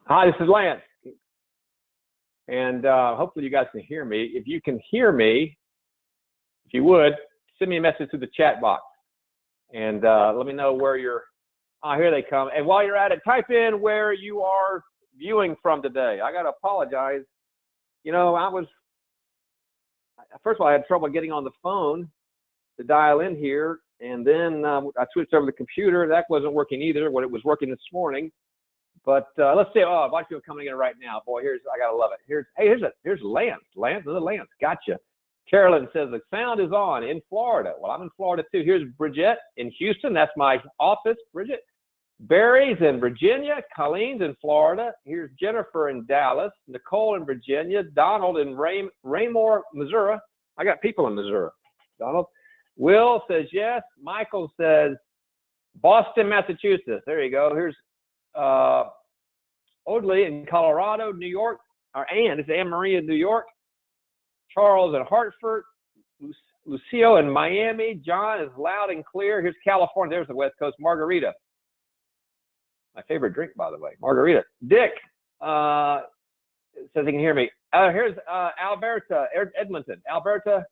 Hi, this is Lance, and hopefully you guys can hear me. If you can hear me, if you would, send me a message to the chat box, and let me know where you're. Ah, here they come. And while you're at it, type in where you are viewing from today. I got to apologize. You know, first of all, I had trouble getting on the phone to dial in here, and then I switched over to the computer. That wasn't working either. When it was working this morning. But let's see. Oh, a bunch of people coming in right now. Boy, I gotta love it. Here's Lance. Another Lance. Gotcha. Carolyn says the sound is on in Florida. Well, I'm in Florida too. Here's Bridget in Houston. That's my office. Bridget. Barry's in Virginia. Colleen's in Florida. Here's Jennifer in Dallas. Nicole in Virginia. Donald in Raymore, Missouri. I got people in Missouri. Donald. Will says yes. Michael says Boston, Massachusetts. There you go. Here's Odley in Colorado, New York, it's Anne Marie in New York, Charles in Hartford, Lucio in Miami, John is loud and clear. Here's California, there's the West Coast, Margarita. My favorite drink, by the way, Margarita. Dick says he can hear me. Here's Alberta, Edmonton, Alberta,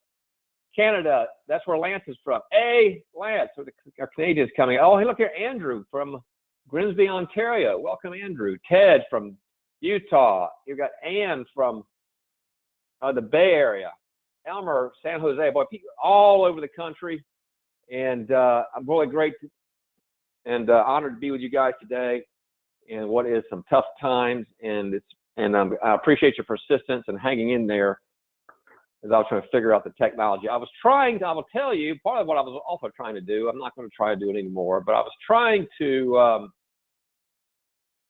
Canada. That's where Lance is from. Hey, Lance, our Canadians coming. Oh, hey, look here, Andrew from Grimsby, Ontario. Welcome, Andrew. Ted from Utah. You've got Ann from the Bay Area. Elmer, San Jose. Boy, people all over the country. And I'm really great and honored to be with you guys today. And what is some tough times. And I appreciate your persistence and hanging in there as I was trying to figure out the technology. I will tell you, part of what I was also trying to do, I'm not going to try to do it anymore, but I was trying to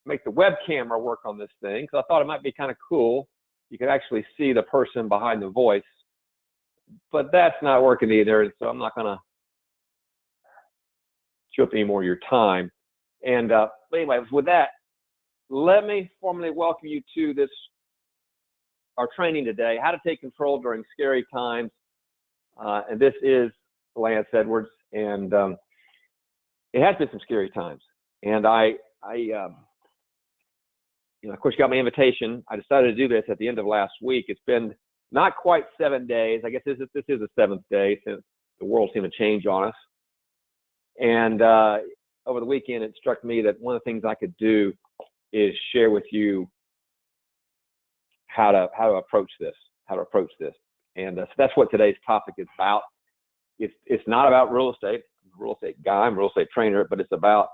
make the web camera work on this thing because I thought it might be kind of cool. You could actually see the person behind the voice, but that's not working either. So I'm not going to chew up any more of your time. And anyway, with that, let me formally welcome you to our training today, how to take control during scary times. And this is Lance Edwards, and it has been some scary times. And of course, you got my invitation. I decided to do this at the end of last week. It's been not quite 7 days. I guess this is the 7th day since the world seemed to change on us. And over the weekend, it struck me that one of the things I could do is share with you how to approach this. And so that's what today's topic is about. It's not about real estate. I'm a real estate guy. I'm a real estate trainer, but it's about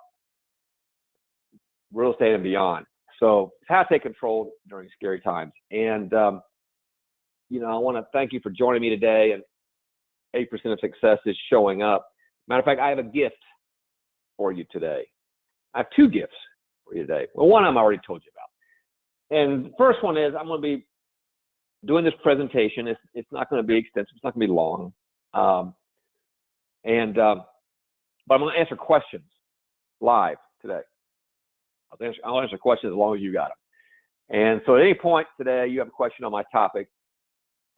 real estate and beyond. So it's how to take control during scary times. And, I want to thank you for joining me today. And 8% of success is showing up. Matter of fact, I have a gift for you today. I have 2 gifts for you today. Well, one of them I already told you about. And the first one is I'm going to be doing this presentation. It's not going to be extensive. It's not going to be long. But I'm going to answer questions live today. I'll answer questions as long as you got them. And so at any point today you have a question on my topic,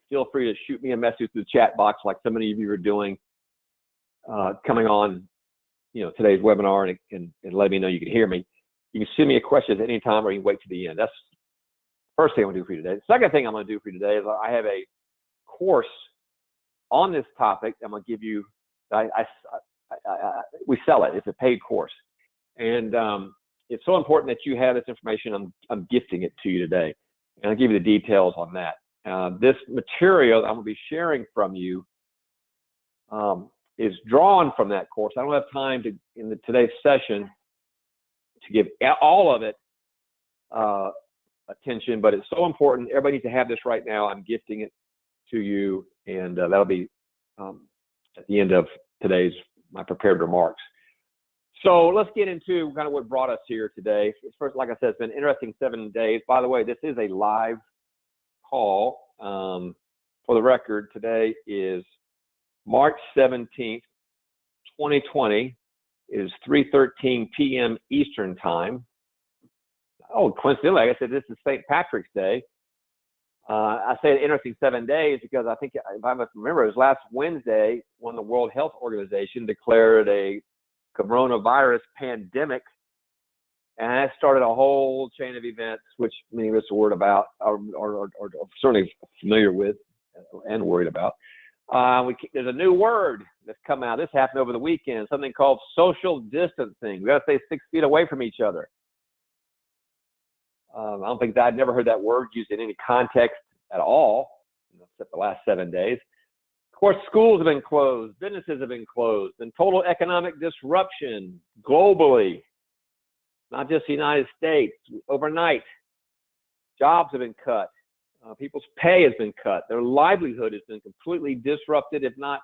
feel free to shoot me a message through the chat box like so many of you are doing, coming on, today's webinar and let me know you can hear me. You can send me a question at any time or you can wait to the end. That's the first thing I'm going to do for you today. The second thing I'm going to do for you today is I have a course on this topic. I'm going to give you, we sell it. It's a paid course. And it's so important that you have this information. I'm gifting it to you today. And I'll give you the details on that. This material I'm going to be sharing from you is drawn from that course. I don't have time in today's session to give all of it attention, but it's so important. Everybody needs to have this right now. I'm gifting it to you, and that'll be at the end of my prepared remarks. So let's get into kind of what brought us here today. First, like I said, it's been an interesting 7 days. By the way, this is a live call. For the record, today is March 17th, 2020. It is 3:13 p.m. Eastern time. Oh, coincidentally, like I said, this is St. Patrick's Day. I say an interesting 7 days because I think, if I must remember, it was last Wednesday when the World Health Organization declared a coronavirus pandemic And that started a whole chain of events, which many of us are worried about, or certainly familiar with and worried about. There's a new word that's come out. This happened over the weekend, something called social distancing. We got to stay 6 feet away from each other. I don't think I'd never heard that word used in any context at all, except the last 7 days. Of course, schools have been closed, businesses have been closed, and total economic disruption globally, not just the United States. Overnight, jobs have been cut. People's pay has been cut. Their livelihood has been completely disrupted, if not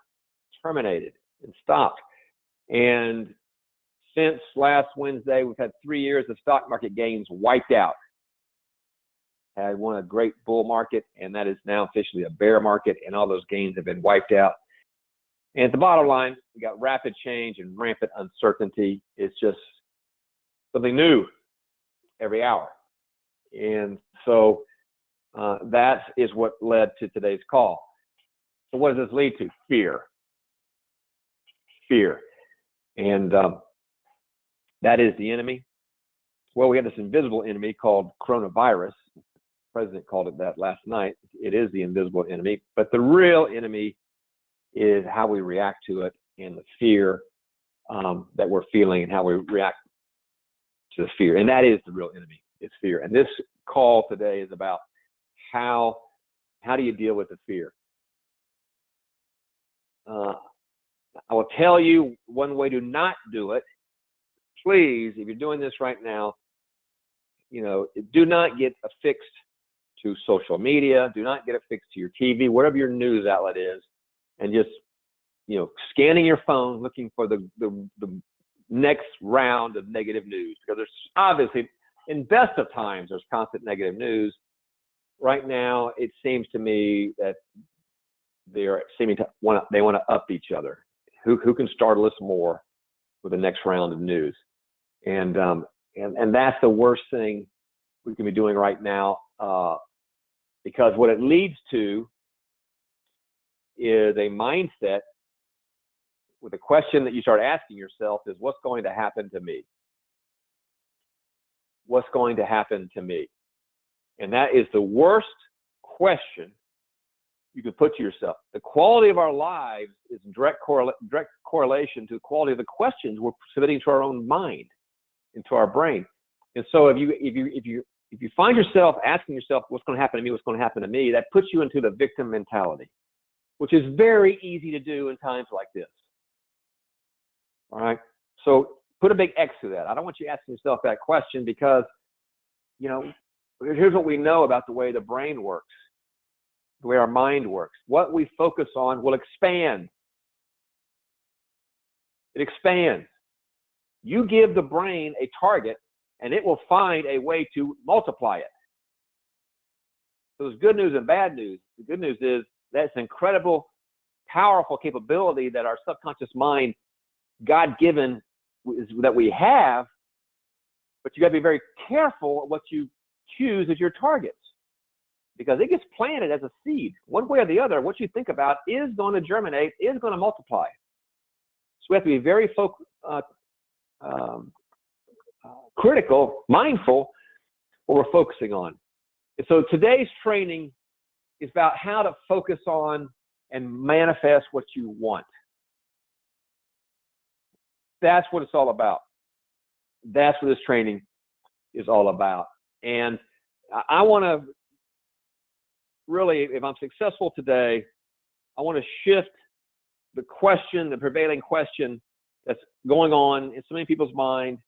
terminated and stopped. And since last Wednesday, we've had 3 years of stock market gains wiped out. Had won a great bull market, and that is now officially a bear market, and all those gains have been wiped out. And at the bottom line, we got rapid change and rampant uncertainty. It's just something new every hour. And so that is what led to today's call. So what does this lead to? Fear. Fear. And that is the enemy. Well, we have this invisible enemy called coronavirus. The president called it that last night. It is the invisible enemy, but the real enemy is how we react to it and the fear that we're feeling and how we react to the fear. And that is the real enemy. It's fear. And this call today is about how do you deal with the fear? I will tell you one way to not do it. Please, if you're doing this right now, do not get affixed to social media. Do not get affixed to your TV, whatever your news outlet is, and just, scanning your phone, looking for the next round of negative news, because there's obviously, in best of times, there's constant negative news. Right now, it seems to me that they want to up each other. Who can startle us more with the next round of news? And that's the worst thing we can be doing right now, because what it leads to is a mindset with a question that you start asking yourself is, what's going to happen to me? What's going to happen to me? And that is the worst question you could put to yourself. The quality of our lives is in direct correlation to the quality of the questions we're submitting to our own mind, into our brain. And so if you find yourself asking yourself, what's going to happen to me? What's going to happen to me? That puts you into the victim mentality, which is very easy to do in times like this. All right. So put a big X to that. I don't want you asking yourself that question because, here's what we know about the way the brain works, the way our mind works. What we focus on will expand. It expands. You give the brain a target, and it will find a way to multiply it. So there's good news and bad news. The good news is that's an incredible, powerful capability that our subconscious mind, God-given, that we have, but you got to be very careful of what you choose as your targets, because it gets planted as a seed. One way or the other, what you think about is going to germinate, is going to multiply. So we have to be very critical, mindful what we're focusing on. And so today's training is about how to focus on and manifest what you want. That's what it's all about. That's what this training is all about. And I want to really, if I'm successful today, I want to shift the question, the prevailing question that's going on in so many people's mind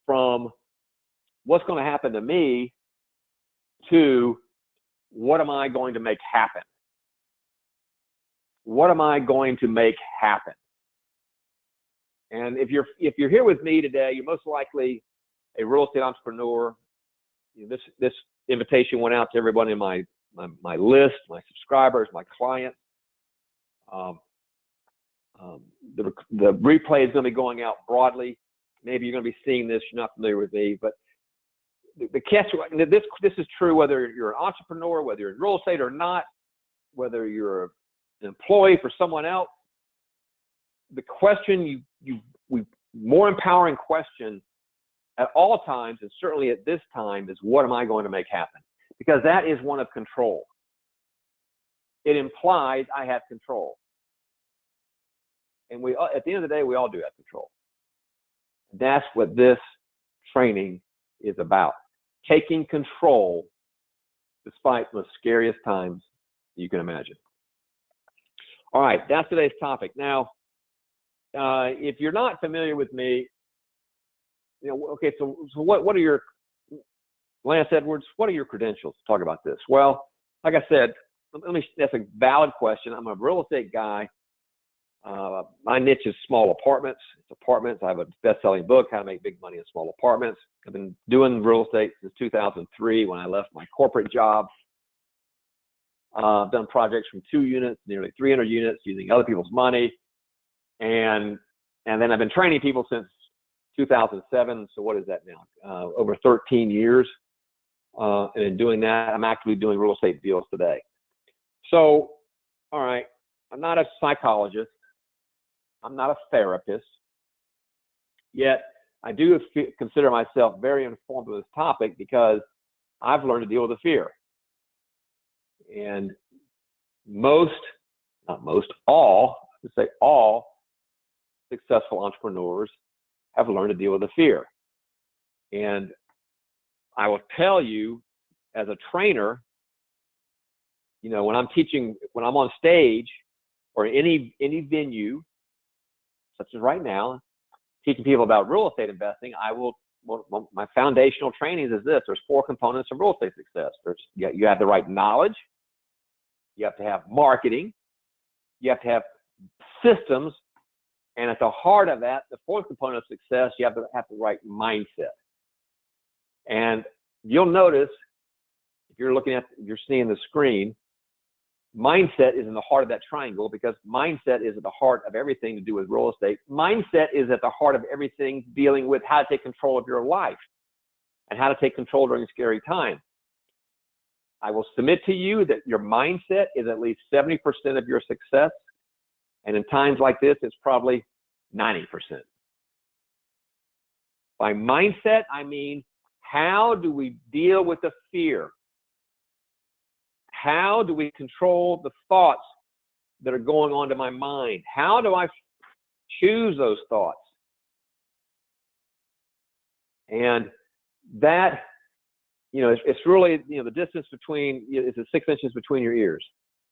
from what's going to happen to me to what am I going to make happen? What am I going to make happen? And if you're here with me today, you're most likely a real estate entrepreneur. This invitation went out to everybody in my list, my subscribers, my clients. The replay is going to be going out broadly. Maybe you're going to be seeing this. You're not familiar with me, but the catch. This is true whether you're an entrepreneur, whether you're in real estate or not, whether you're an employee for someone else. The question more empowering question at all times, and certainly at this time, is what am I going to make happen? Because that is one of control. It implies I have control. And at the end of the day, we all do have control. That's what this training is about. Taking control despite the scariest times you can imagine. All right, that's today's topic. Now, if you're not familiar with me, okay, so what are your, Lance Edwards, what are your credentials to talk about this? Well, like I said, that's a valid question. I'm a real estate guy. My niche is small apartments. It's apartments. I have a best-selling book, How to Make Big Money in Small Apartments. I've been doing real estate since 2003 when I left my corporate job. I've done projects from 2 units, nearly 300 units, using other people's money. And then I've been training people since 2007. So what is that now? Over 13 years. And in doing that, I'm actively doing real estate deals today. So, all right, I'm not a psychologist. I'm not a therapist. Yet, I do consider myself very informed of this topic because I've learned to deal with the fear. And all successful entrepreneurs have learned to deal with the fear. And I will tell you, as a trainer, when I'm teaching, when I'm on stage or any venue, such as right now, teaching people about real estate investing, my foundational trainings is this. There's 4 components of real estate success. You have the right knowledge. You have to have marketing. You have to have systems. And at the heart of that, the 4th component of success, you have to have the right mindset. And you'll notice, if you're seeing the screen, mindset is in the heart of that triangle because mindset is at the heart of everything to do with real estate. Mindset is at the heart of everything dealing with how to take control of your life and how to take control during scary times. I will submit to you that your mindset is at least 70% of your success. And in times like this, it's probably 90%. By mindset, I mean, how do we deal with the fear? How do we control the thoughts that are going on to my mind? How do I choose those thoughts? And that, it's really, the distance between, it's 6 inches between your ears.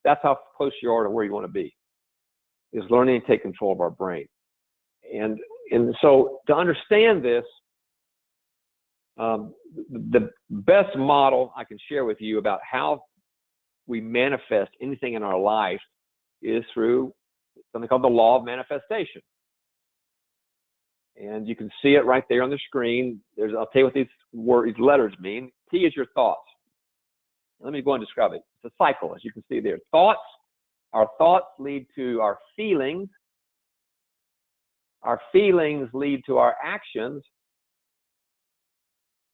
That's how close you are to where you want to be, is learning to take control of our brain. And so to understand this, the best model I can share with you about how we manifest anything in our life is through something called the law of manifestation. And you can see it right there on the screen. I'll tell you what these letters mean. T is your thoughts. Let me go and describe it. It's a cycle, as you can see there. Our thoughts lead to our feelings. Our feelings lead to our actions.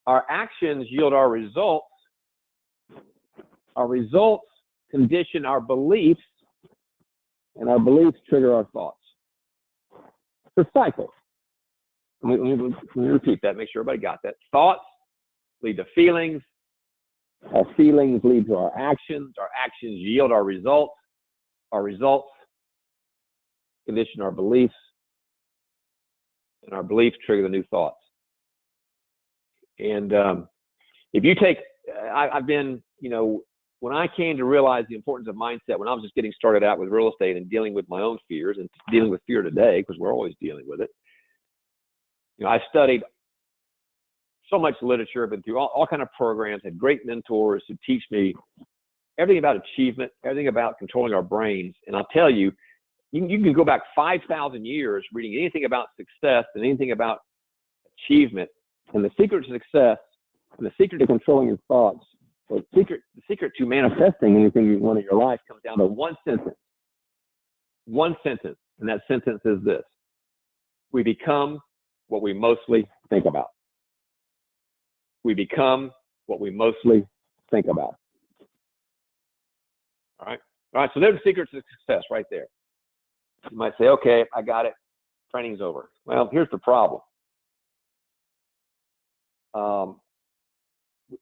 Our actions yield our results. Our results condition our beliefs, and our beliefs trigger our thoughts. It's a cycle. Let me repeat that, make sure everybody got that. Thoughts lead to feelings. Our feelings lead to our actions. Our actions yield our results. Our results condition our beliefs, and our beliefs trigger the new thoughts. And if you take, I've been, when I came to realize the importance of mindset, when I was just getting started out with real estate and dealing with my own fears and dealing with fear today, because we're always dealing with it, I studied so much literature, been through all kinds of programs, had great mentors who teach me everything about achievement, everything about controlling our brains. And I'll tell you, you can go back 5,000 years reading anything about success and anything about achievement. And the secret to success and the secret to controlling your thoughts, or the secret to manifesting anything you want in your life comes down to one sentence. One sentence. And that sentence is this: we become what we mostly think about. We become what we mostly think about. All right. All right. So there's the secret to success right there. You might say, okay, I got it. Training's over. Well, here's the problem.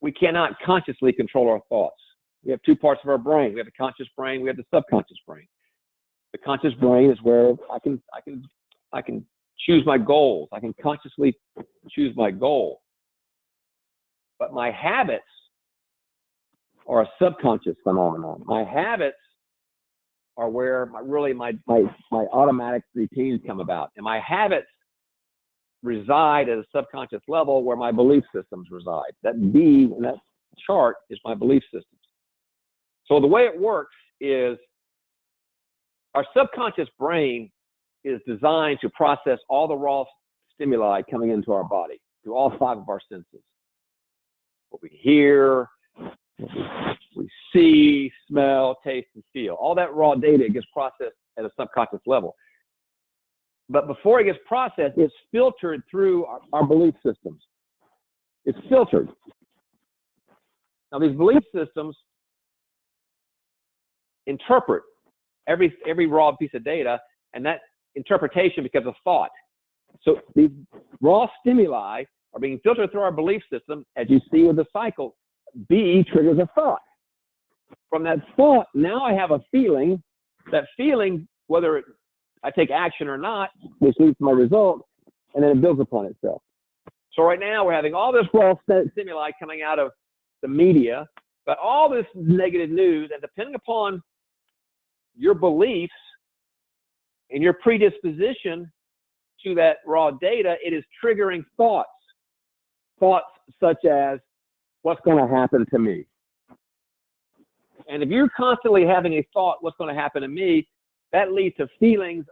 we cannot consciously control our thoughts. We have two parts of our brain. We have the conscious brain. We have the subconscious brain. The conscious brain is where I can choose my goals. I can consciously choose my goal. But my habits are a subconscious phenomenon. My habits are where my automatic routines come about. And my habits reside at a subconscious level where my belief systems reside. That B in that chart is my belief systems. So the way it works is our subconscious brain is designed to process all the raw stimuli coming into our body through all five of our senses. What we hear, we see, smell, taste, and feel. All that raw data gets processed at a subconscious level. But before it gets processed, it's filtered through our belief systems. It's filtered. Now, these belief systems interpret every raw piece of data, and that interpretation becomes a thought. So these raw stimuli are being filtered through our belief system. As you see with the cycle, B triggers a thought. From that thought, now I have a feeling. That feeling, whether I take action or not, which leads to my result, and then it builds upon itself. So right now we're having all this raw stimuli coming out of the media, but all this negative news, and depending upon your beliefs and your predisposition to that raw data, it is triggering thoughts. Thoughts such as, what's going to happen to me? And if you're constantly having a thought, what's going to happen to me, that leads to feelings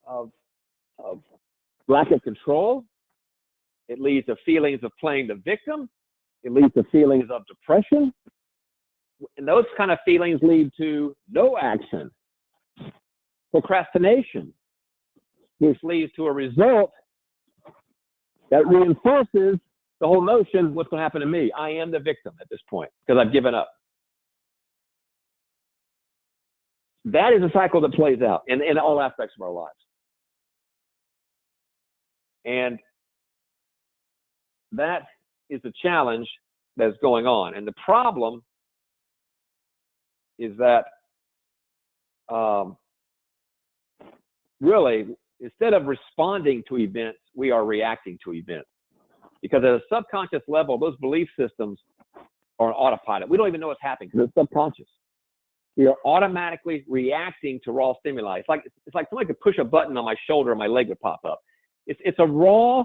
of lack of control. It leads to feelings of playing the victim. It leads to feelings of depression. And those kind of feelings lead to no action, procrastination, which leads to a result that reinforces the whole notion, what's going to happen to me? I am the victim at this point because I've given up. That is a cycle that plays out in all aspects of our lives. And that is the challenge that's going on. And the problem is that really, instead of responding to events, we are reacting to events. Because at a subconscious level, those belief systems are on autopilot. We don't even know what's happening because it's subconscious. We are automatically reacting to raw stimuli. It's like somebody could push a button on my shoulder and my leg would pop up. It's a raw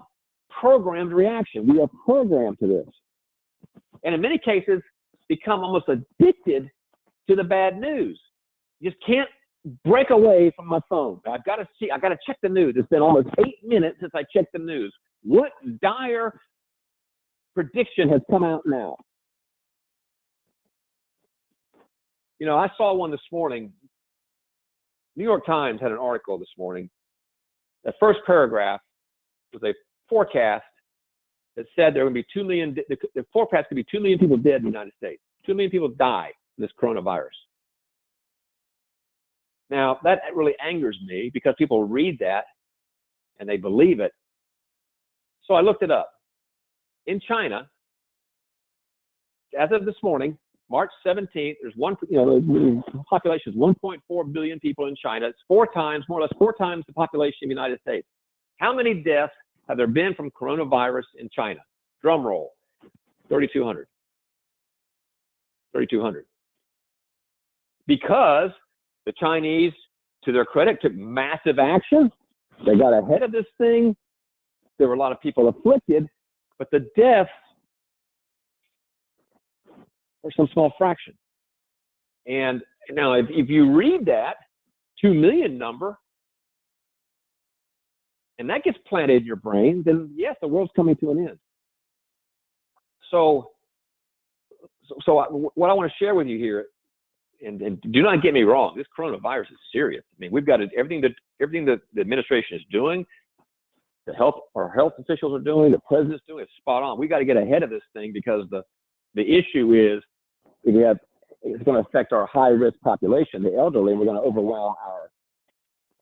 programmed reaction. We are programmed to this. And in many cases, become almost addicted to the bad news. You just can't break away from my phone. I've got to check the news. It's been almost 8 minutes since I checked the news. What dire prediction has come out now? You know, I saw one this morning. New York Times had an article this morning. The first paragraph was a forecast that said there are going to be 2 million, the forecast could be 2 million people dead in the United States. 2 million people die in this coronavirus. Now, that really angers me because people read that and they believe it. So I looked it up. In China, as of this morning, March 17th, there's the population is 1.4 billion people in China. It's more or less four times the population of the United States. How many deaths have there been from coronavirus in China? Drum roll, 3,200. 3,200. Because the Chinese, to their credit, took massive action. They got ahead of this thing. There were a lot of people afflicted, but the deaths are some small fraction. And now, if you read that 2 million number, and that gets planted in your brain, then yes, the world's coming to an end. So what I want to share with you here, and do not get me wrong, this coronavirus is serious. I mean, we've got everything that the administration is doing, our health officials are doing, the president's doing, is spot on. We got to get ahead of this thing because the issue is it's going to affect our high-risk population, the elderly, and we're going to overwhelm our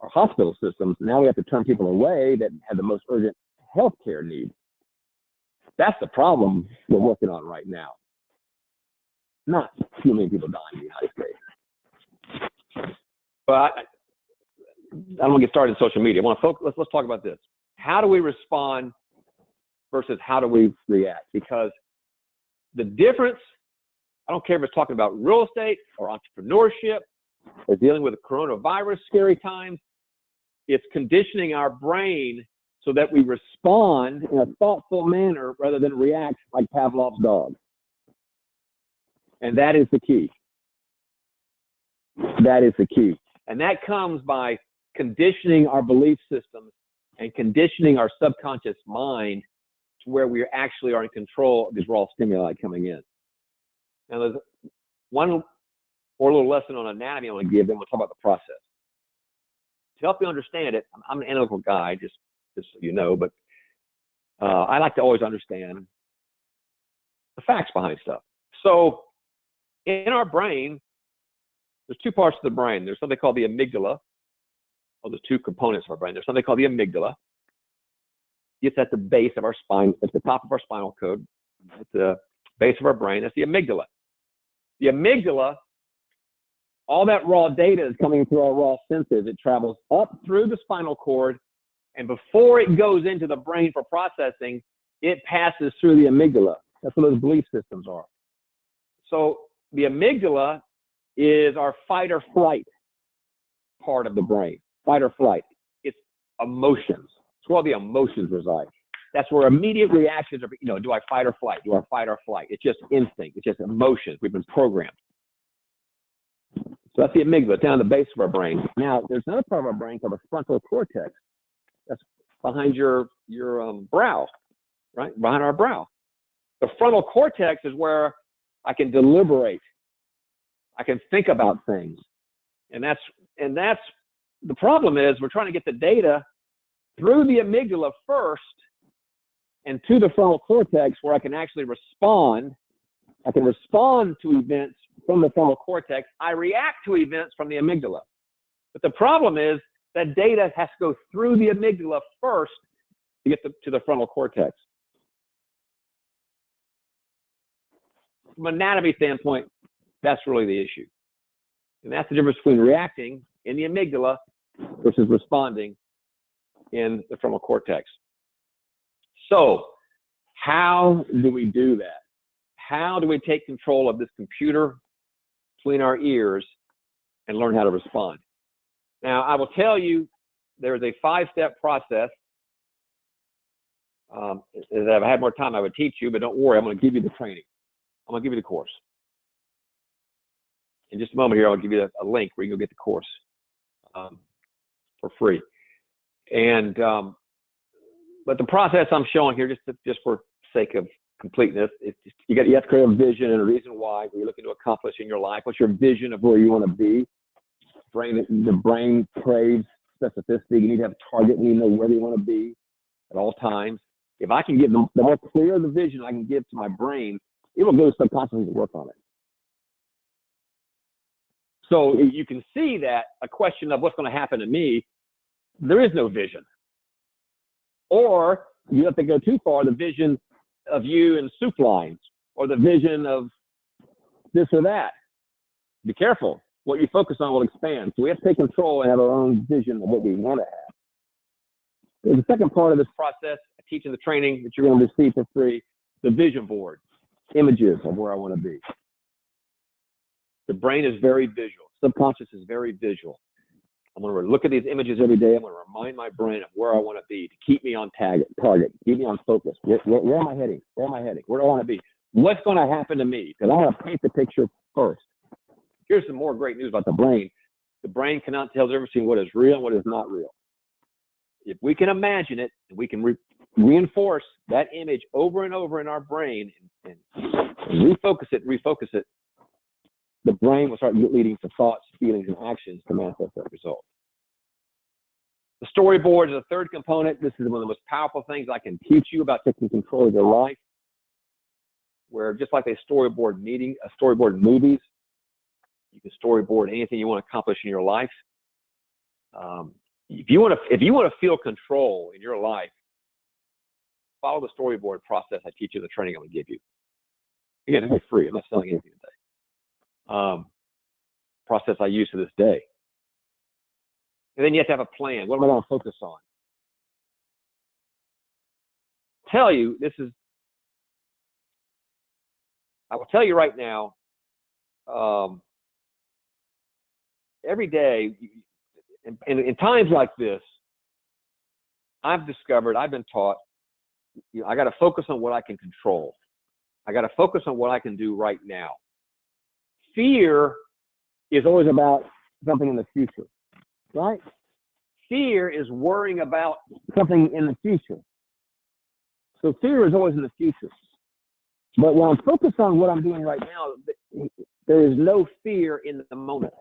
hospital systems. Now we have to turn people away that have the most urgent health care needs. That's the problem we're working on right now. Not too many people dying in the United States. But I don't want to get started in social media. I want to focus. Let's talk about this. How do we respond versus how do we react? Because the difference, I don't care if it's talking about real estate or entrepreneurship or dealing with the coronavirus scary times, it's conditioning our brain so that we respond in a thoughtful manner rather than react like Pavlov's dog. And that is the key. That is the key. And that comes by conditioning our belief systems and conditioning our subconscious mind to where we actually are in control of these raw stimuli coming in. Now, there's one more little lesson on anatomy I want to give, then we'll talk about the process. To help you understand it, I'm an analytical guy, just so you know, but I like to always understand the facts behind stuff. So in our brain, there's two parts of the brain. There's something called the amygdala. Well, there's two components of our brain. There's something called the amygdala. It's at the base of our spine, at the top of our spinal cord, at the base of our brain. That's the amygdala. The amygdala, all that raw data is coming through our raw senses. It travels up through the spinal cord, and before it goes into the brain for processing, it passes through the amygdala. That's what those belief systems are. So the amygdala is our fight or flight part of the brain. Fight or flight. It's emotions. It's where all the emotions reside. That's where immediate reactions are, do I fight or flight? Do I fight or flight? It's just instinct. It's just emotions. We've been programmed. So that's the amygdala, down the base of our brain. Now, there's another part of our brain called the frontal cortex. That's behind your brow, right? Behind our brow. The frontal cortex is where I can deliberate. I can think about things. And that's the problem is we're trying to get the data through the amygdala first and to the frontal cortex where I can actually respond. I can respond to events from the frontal cortex. I react to events from the amygdala. But the problem is that data has to go through the amygdala first to get to the frontal cortex. From an anatomy standpoint, that's really the issue. And that's the difference between reacting in the amygdala versus responding in the frontal cortex. So, how do we do that? How do we take control of this computer between our ears and learn how to respond? Now, I will tell you there is a 5-step process. If I had more time, I would teach you, but don't worry, I'm going to give you the training. I'm going to give you the course. In just a moment here, I'll give you a link where you can go get the course for free. And but the process I'm showing here, just for sake of completeness, it's just, you have to create a vision and a reason why what you're looking to accomplish in your life. What's your vision of where you want to be? The brain craves specificity. You need to have a target. You need to know where you want to be at all times. If I can give the more clear the vision I can give to my brain, it will go subconsciously to work on it. So you can see that a question of what's going to happen to me, there is no vision. Or you have to go too far, the vision of you in soup lines, or the vision of this or that. Be careful. What you focus on will expand. So we have to take control and have our own vision of what we want to have. There's a second part of this process, teaching the training that you're going to receive for free, the vision board, images of where I want to be. The brain is very visual. Subconscious is very visual. I'm going to look at these images every day. I'm going to remind my brain of where I want to be to keep me on target, keep me on focus. Where am I heading? Where am I heading? Where do I want to be? What's going to happen to me? Because I want to paint the picture first. Here's some more great news about the brain. The brain cannot tell the difference between what is real and what is not real. If we can imagine it, and we can reinforce that image over and over in our brain and refocus it, the brain will start leading to thoughts, feelings, and actions to manifest that result. The storyboard is a third component. This is one of the most powerful things I can teach you about taking control of your life, where just like they storyboard movies, you can storyboard anything you want to accomplish in your life. If you want to feel control in your life, follow the storyboard process I teach you in the training I'm going to give you. Again, it's free. I'm not selling anything today. Process I use to this day. And then you have to have a plan. What am I going to focus on? I will tell you right now, every day, in times like this, I've been taught, I got to focus on what I can control. I got to focus on what I can do right now. Fear is always about something in the future, right? Fear is worrying about something in the future. So fear is always in the future. But when I'm focused on what I'm doing right now, there is no fear in the moment.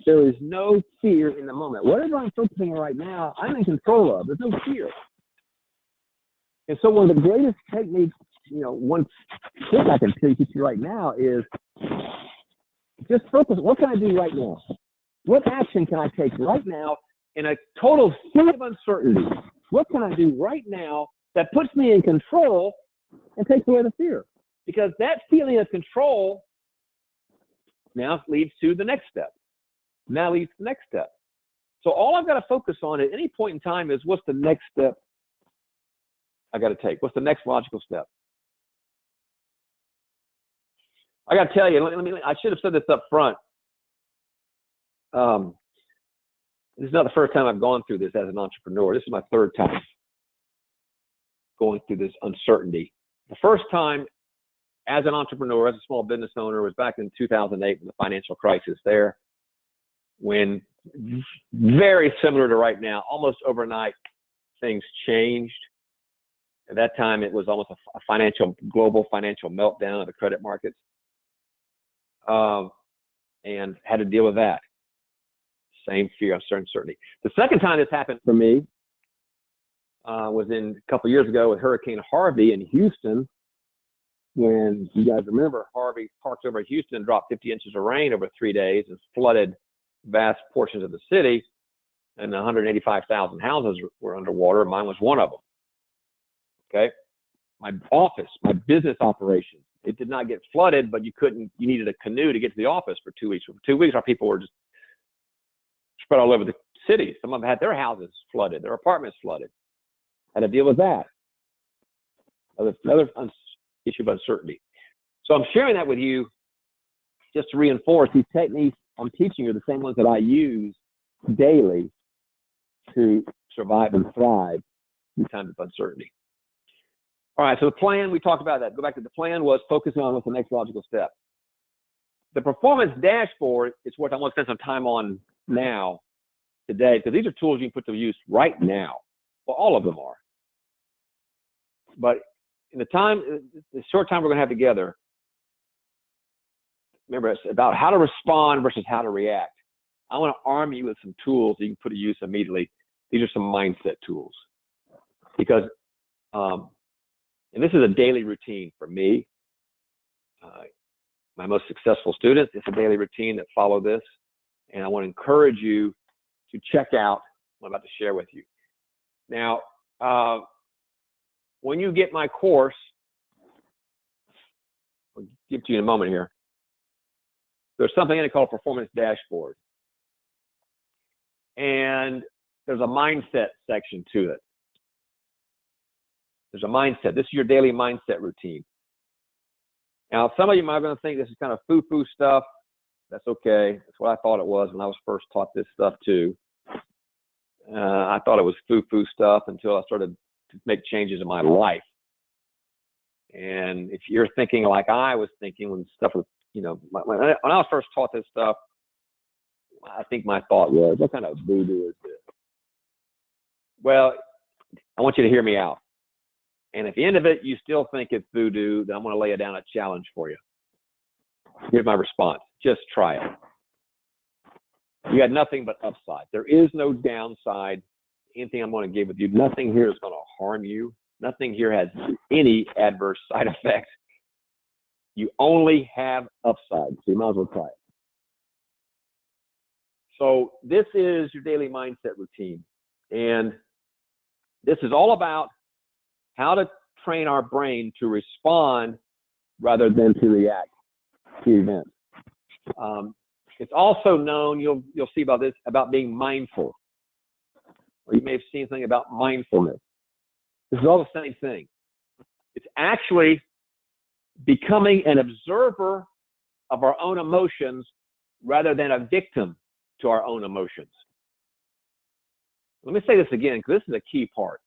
There is no fear in the moment. Whatever I'm focusing on right now, I'm in control of. There's no fear. And so one of the greatest techniques, one trick I can teach you right now is just focus. What can I do right now? What action can I take right now in a total sea of uncertainty? What can I do right now that puts me in control and takes away the fear? Because that feeling of control now leads to the next step. So all I've got to focus on at any point in time is what's the next step I got to take? What's the next logical step? I got to tell you, I should have said this up front. This is not the first time I've gone through this as an entrepreneur. This is my third time going through this uncertainty. The first time as an entrepreneur, as a small business owner, was back in 2008 with the financial crisis there, when very similar to right now, almost overnight, things changed. At that time, it was almost a global financial meltdown of the credit markets, and had to deal with that. Same fear, uncertainty. The second time this happened for me was a couple years ago with Hurricane Harvey in Houston, when, you guys remember, Harvey parked over Houston and dropped 50 inches of rain over 3 days and flooded vast portions of the city, and 185,000 houses were underwater. Mine was one of them. Okay. My office, my business operations, it did not get flooded, but you needed a canoe to get to the office for 2 weeks. For 2 weeks, our people were just spread all over the city. Some of them had their houses flooded, their apartments flooded. Had to deal with that. Another issue of uncertainty. So I'm sharing that with you just to reinforce these techniques I'm teaching you are the same ones that I use daily to survive and thrive in times of uncertainty. All right, so the plan, we talked about that. Go back to the plan was focusing on what's the next logical step. The performance dashboard is what I want to spend some time on now, today, because these are tools you can put to use right now. Well, all of them are. But in the short time we're going to have together, remember, it's about how to respond versus how to react. I want to arm you with some tools that you can put to use immediately. These are some mindset tools. Because, and this is a daily routine for me. My most successful students, it's a daily routine that follow this. And I want to encourage you to check out what I'm about to share with you. Now, when you get my course, I'll give it to you in a moment here. There's something in it called Performance Dashboard. And there's a mindset section to it. There's a mindset. This is your daily mindset routine. Now, some of you might be going to think this is kind of foo-foo stuff. That's okay. That's what I thought it was when I was first taught this stuff too. I thought it was foo-foo stuff until I started to make changes in my life. And if you're thinking like I was thinking when stuff was, when I was first taught this stuff, I think my thought was, what kind of voodoo is this? Well, I want you to hear me out. And at the end of it, you still think it's voodoo, then I'm going to lay down a challenge for you. Here's my response. Just try it. You got nothing but upside. There is no downside. Anything I'm going to give with you, nothing here is going to harm you. Nothing here has any adverse side effects. You only have upside, so you might as well try it. So this is your daily mindset routine. And this is all about how to train our brain to respond rather than to react to events. It's also known, you'll see about this, about being mindful. Or you may have seen something about mindfulness. This is all the same thing. It's actually becoming an observer of our own emotions rather than a victim to our own emotions. Let me say this again, because this is a key part.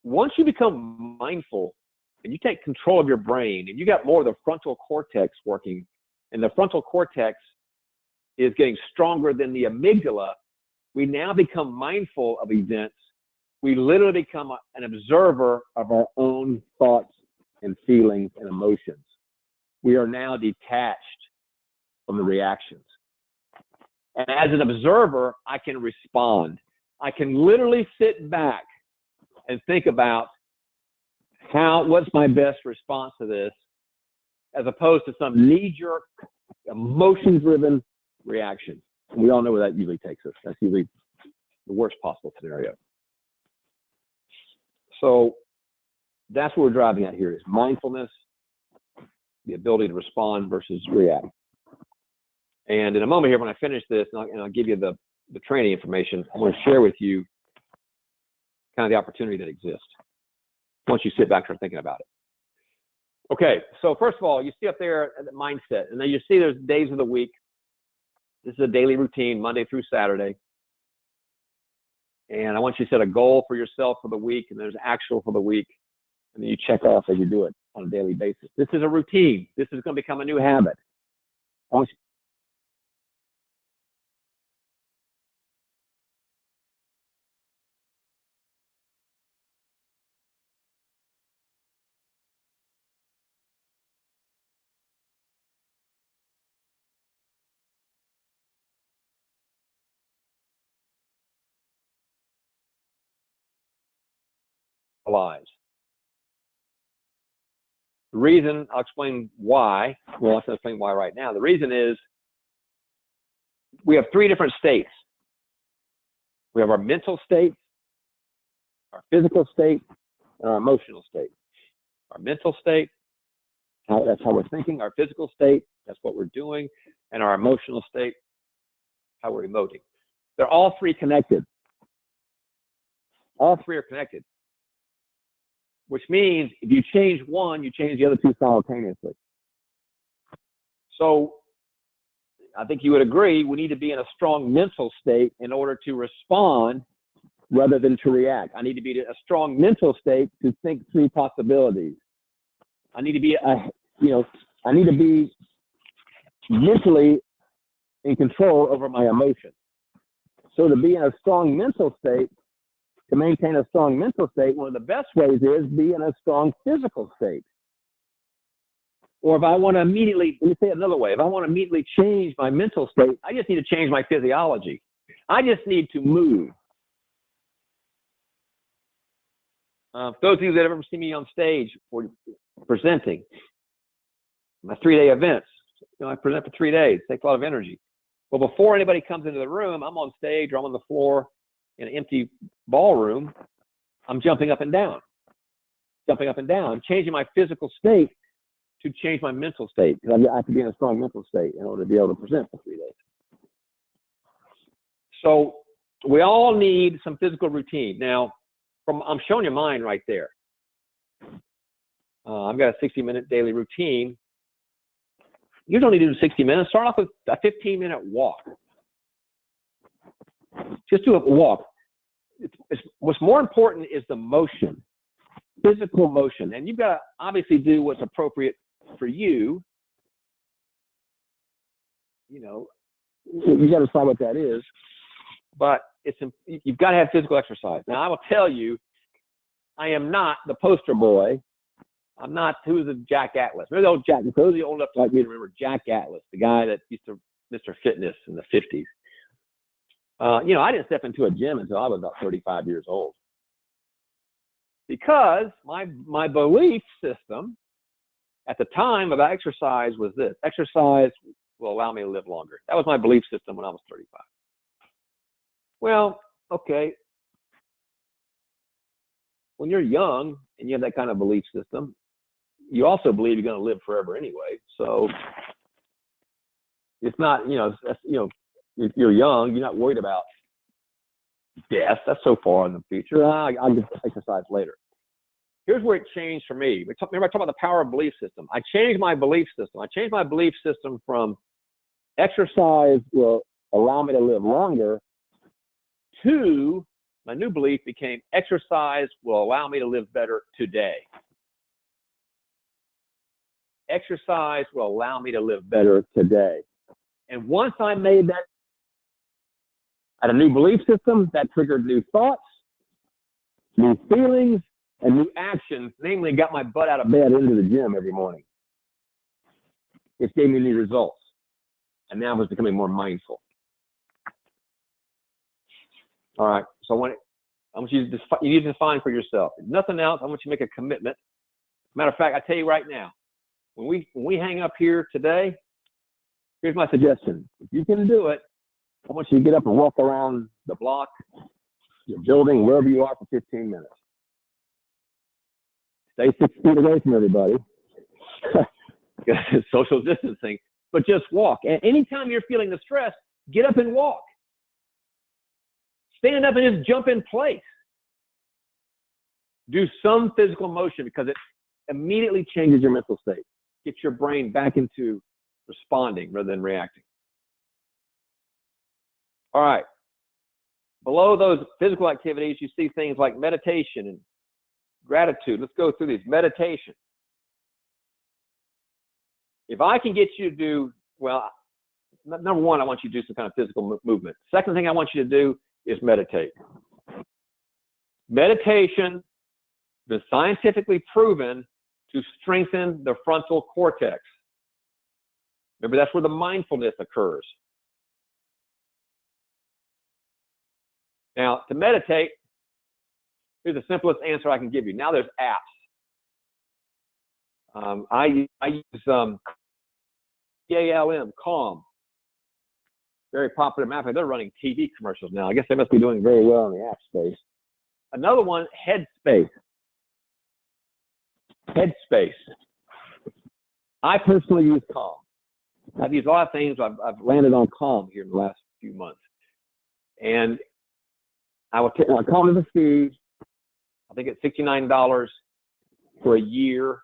Once you become mindful and you take control of your brain and you got more of the frontal cortex working, and the frontal cortex is getting stronger than the amygdala, we now become mindful of events. We literally become an observer of our own thoughts and feelings and emotions. We are now detached from the reactions. And as an observer, I can respond. I can literally sit back and think about what's my best response to this, as opposed to some knee-jerk, emotion-driven reaction. And we all know where that usually takes us. That's usually the worst possible scenario. So that's what we're driving at here, is mindfulness, the ability to respond versus react. And in a moment here, when I finish this, and I'll give you the training information, I want to share with you kind of the opportunity that exists once you sit back and start thinking about it. Okay, so first of all, you see up there the mindset, and then you see there's days of the week. This is a daily routine, Monday through Saturday. And I want you to set a goal for yourself for the week, and there's actual for the week, and then you check off as you do it on a daily basis. This is a routine. This is going to become a new habit. I want you to realize. The reason, I'll explain why. Well, I'll explain why right now. The reason is we have three different states. We have our mental state, our physical state, and our emotional state. Our mental state, that's how we're thinking. Our physical state, that's what we're doing. And our emotional state, how we're emoting. They're all three connected. All three are connected. Which means if you change one, you change the other two simultaneously. So I think you would agree, we need to be in a strong mental state in order to respond rather than to react. I need to be in a strong mental state to think through possibilities. I need to be, I need to be mentally in control over my emotions. So to be in a strong mental state, to maintain a strong mental state, one of the best ways is be in a strong physical state. Or if I want to immediately, let me say it another way, if I want to immediately change my mental state, I just need to change my physiology. I just need to move. Those of you that have ever seen me on stage or presenting, my 3-day events, I present for 3 days, it takes a lot of energy. Well, before anybody comes into the room, I'm on stage or I'm on the floor in an empty ballroom, I'm jumping up and down, changing my physical state to change my mental state, because I have to be in a strong mental state in order to be able to present for 3 days. So we all need some physical routine. Now, I'm showing you mine right there. I've got a 60-minute daily routine. You don't need to do 60 minutes. Start off with a 15-minute walk. Just do a walk. What's more important is the motion, physical motion. And you've got to obviously do what's appropriate for you. You got to decide what that is. But you've got to have physical exercise. Now, I will tell you, I am not the poster boy. I'm not, who's the Jack Atlas? Maybe the old Jack, those of you old enough like me to remember Jack Atlas, the guy that used to Mr. Fitness in the 50s. I didn't step into a gym until I was about 35 years old. Because my belief system at the time about exercise was this: exercise will allow me to live longer. That was my belief system when I was 35. Well, okay. when you're young and you have that kind of belief system, you also believe you're going to live forever anyway. So it's not, if you're young, you're not worried about death. That's so far in the future. I'll just exercise later. Here's where it changed for me. Remember I talked about the power of belief system. I changed my belief system. I changed my belief system from exercise will allow me to live longer to my new belief became exercise will allow me to live better today. Exercise will allow me to live better today. And once I made that, I had a new belief system that triggered new thoughts, new feelings, and new actions, namely got my butt out of bed into the gym every morning. It gave me new results. And now I was becoming more mindful. All right, so I want you to you need to define for yourself. If nothing else, I want you to make a commitment. Matter of fact, I tell you right now, when we hang up here today, here's my suggestion. If you can do it, I want you to get up and walk around the block, your building, wherever you are for 15 minutes. Stay 6 feet away from everybody. Social distancing, but just walk. And anytime you're feeling the stress, get up and walk. Stand up and just jump in place. Do some physical motion because it immediately changes your mental state. Gets your brain back into responding rather than reacting. All right. Below those physical activities, you see things like meditation and gratitude. Let's go through these. Meditation. If I can get you to do, well, number one, I want you to do some kind of physical movement. Second thing I want you to do is meditate. Meditation is scientifically proven to strengthen the frontal cortex. Remember, that's where the mindfulness occurs. Now, to meditate, here's the simplest answer I can give you. Now there's apps. I use CALM, Calm. Very popular. Matter of fact, they're running TV commercials now. I guess they must be doing very well in the app space. Another one, Headspace. Headspace. I personally use Calm. I've used a lot of things. I've landed on Calm here in the last few months. And I will Calm is a fee. I think it's $69 for a year.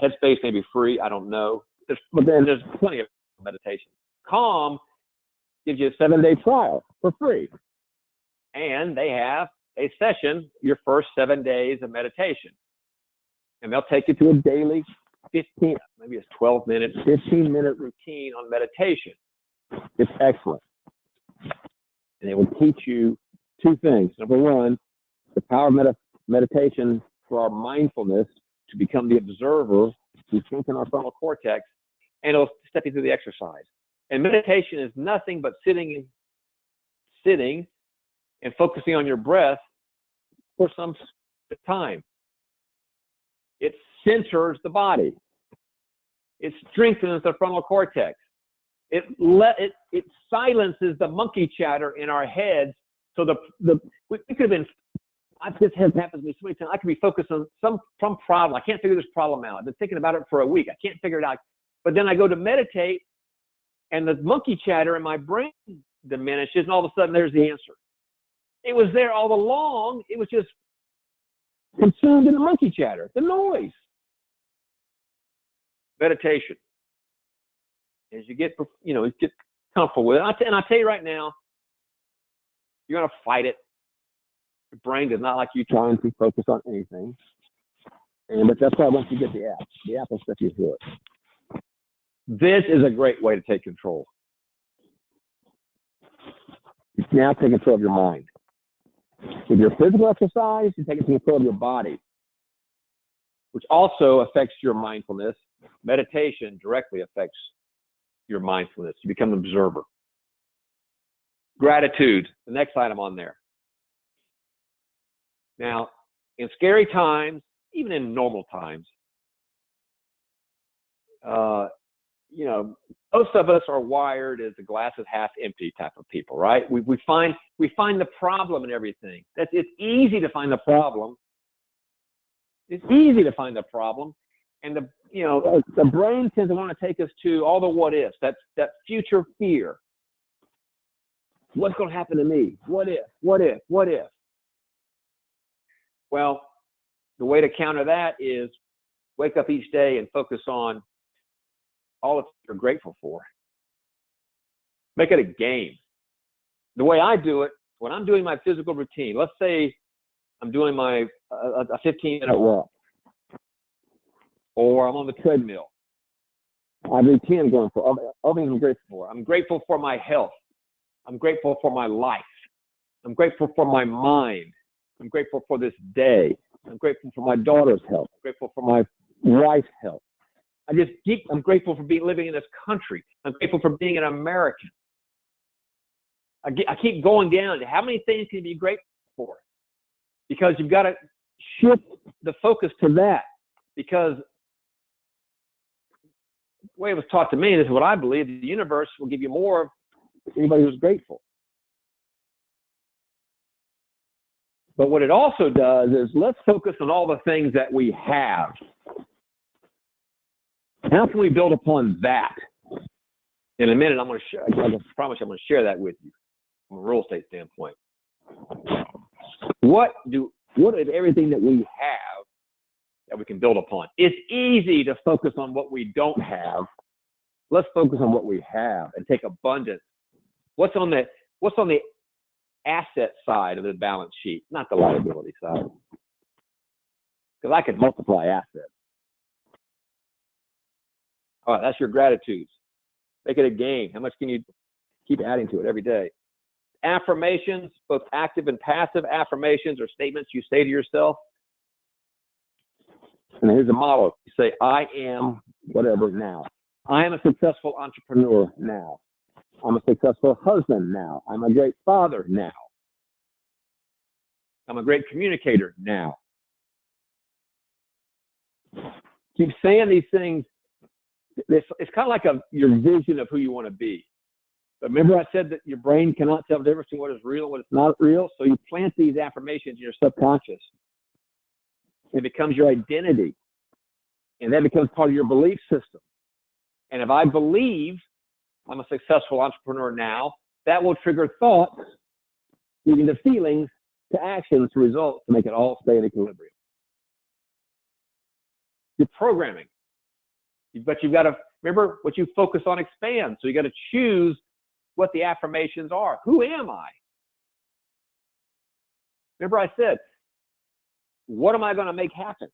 Headspace may be free. I don't know. But then there's plenty of meditation. Calm gives you a 7-day trial for free. And they have a session, your first 7 days of meditation. And they'll take you to a daily 15, maybe it's 12 minutes, 15-minute routine on meditation. It's excellent. And it will teach you two things. Number one, the power of meditation for our mindfulness to become the observer, to strengthen our frontal cortex, and it'll step you through the exercise. And meditation is nothing but sitting and focusing on your breath for some time. It centers the body. It strengthens the frontal cortex. It silences the monkey chatter in our heads. So we could have been. This has happened to me so many times. I could be focused on some problem. I can't figure this problem out. I've been thinking about it for a week. I can't figure it out. But then I go to meditate, and the monkey chatter in my brain diminishes, and all of a sudden there's the answer. It was there all along. It was just consumed in the monkey chatter, the noise. Meditation. As you get comfortable with it, and I tell you right now, you're going to fight it. Your brain does not like you trying to focus on anything. But that's why once you get the app, will step you through it. This is a great way to take control. You now take control of your mind. With your physical exercise, you take control of your body, which also affects your mindfulness. Meditation directly affects your mindfulness. You become an observer. Gratitude, the next item on there. Now, in scary times, even in normal times, most of us are wired as the glass is half empty type of people, right? We find the problem in everything. It's easy to find the problem. It's easy to find the problem, and the brain tends to want to take us to all the what ifs. That future fear. What's going to happen to me? What if? What if? What if? Well, the way to counter that is wake up each day and focus on all that you're grateful for. Make it a game. The way I do it, when I'm doing my physical routine, let's say I'm doing a 15-minute walk, or I'm on the treadmill. I have a routine I'm going for. All things I'm grateful for. I'm grateful for my health. I'm grateful for my life. I'm grateful for my mind. I'm grateful for this day. I'm grateful for my daughter's health. I'm grateful for my wife's health. I'm grateful for living in this country. I'm grateful for being an American. I keep going down to how many things can you be grateful for? Because you've got to shift the focus to that. Because the way it was taught to me, this is what I believe, the universe will give you more of anybody who's grateful. But what it also does is let's focus on all the things that we have. How can we build upon that? In a minute, I promise I'm going to share that with you from a real estate standpoint. What is everything that we have that we can build upon? It's easy to focus on what we don't have. Let's focus on what we have and take abundance. What's on the asset side of the balance sheet, not the liability side? Because I could multiply assets. All right, that's your gratitudes. Make it a game. How much can you keep adding to it every day? Affirmations, both active and passive affirmations or statements you say to yourself. And here's a model. You say, I am whatever now. I am a successful entrepreneur now. I'm a successful husband now. I'm a great father now. I'm a great communicator now. Keep saying these things. It's kind of like your vision of who you want to be. But remember I said that your brain cannot tell the difference between what is real and what is not real? So you plant these affirmations in your subconscious. It becomes your identity. And that becomes part of your belief system. And if I believe I'm a successful entrepreneur now, that will trigger thoughts, leading to feelings, to actions, to results, to make it all stay in equilibrium. You're programming. But you've got to remember what you focus on expands. So you got to choose what the affirmations are. Who am I? Remember I said, what am I going to make happen?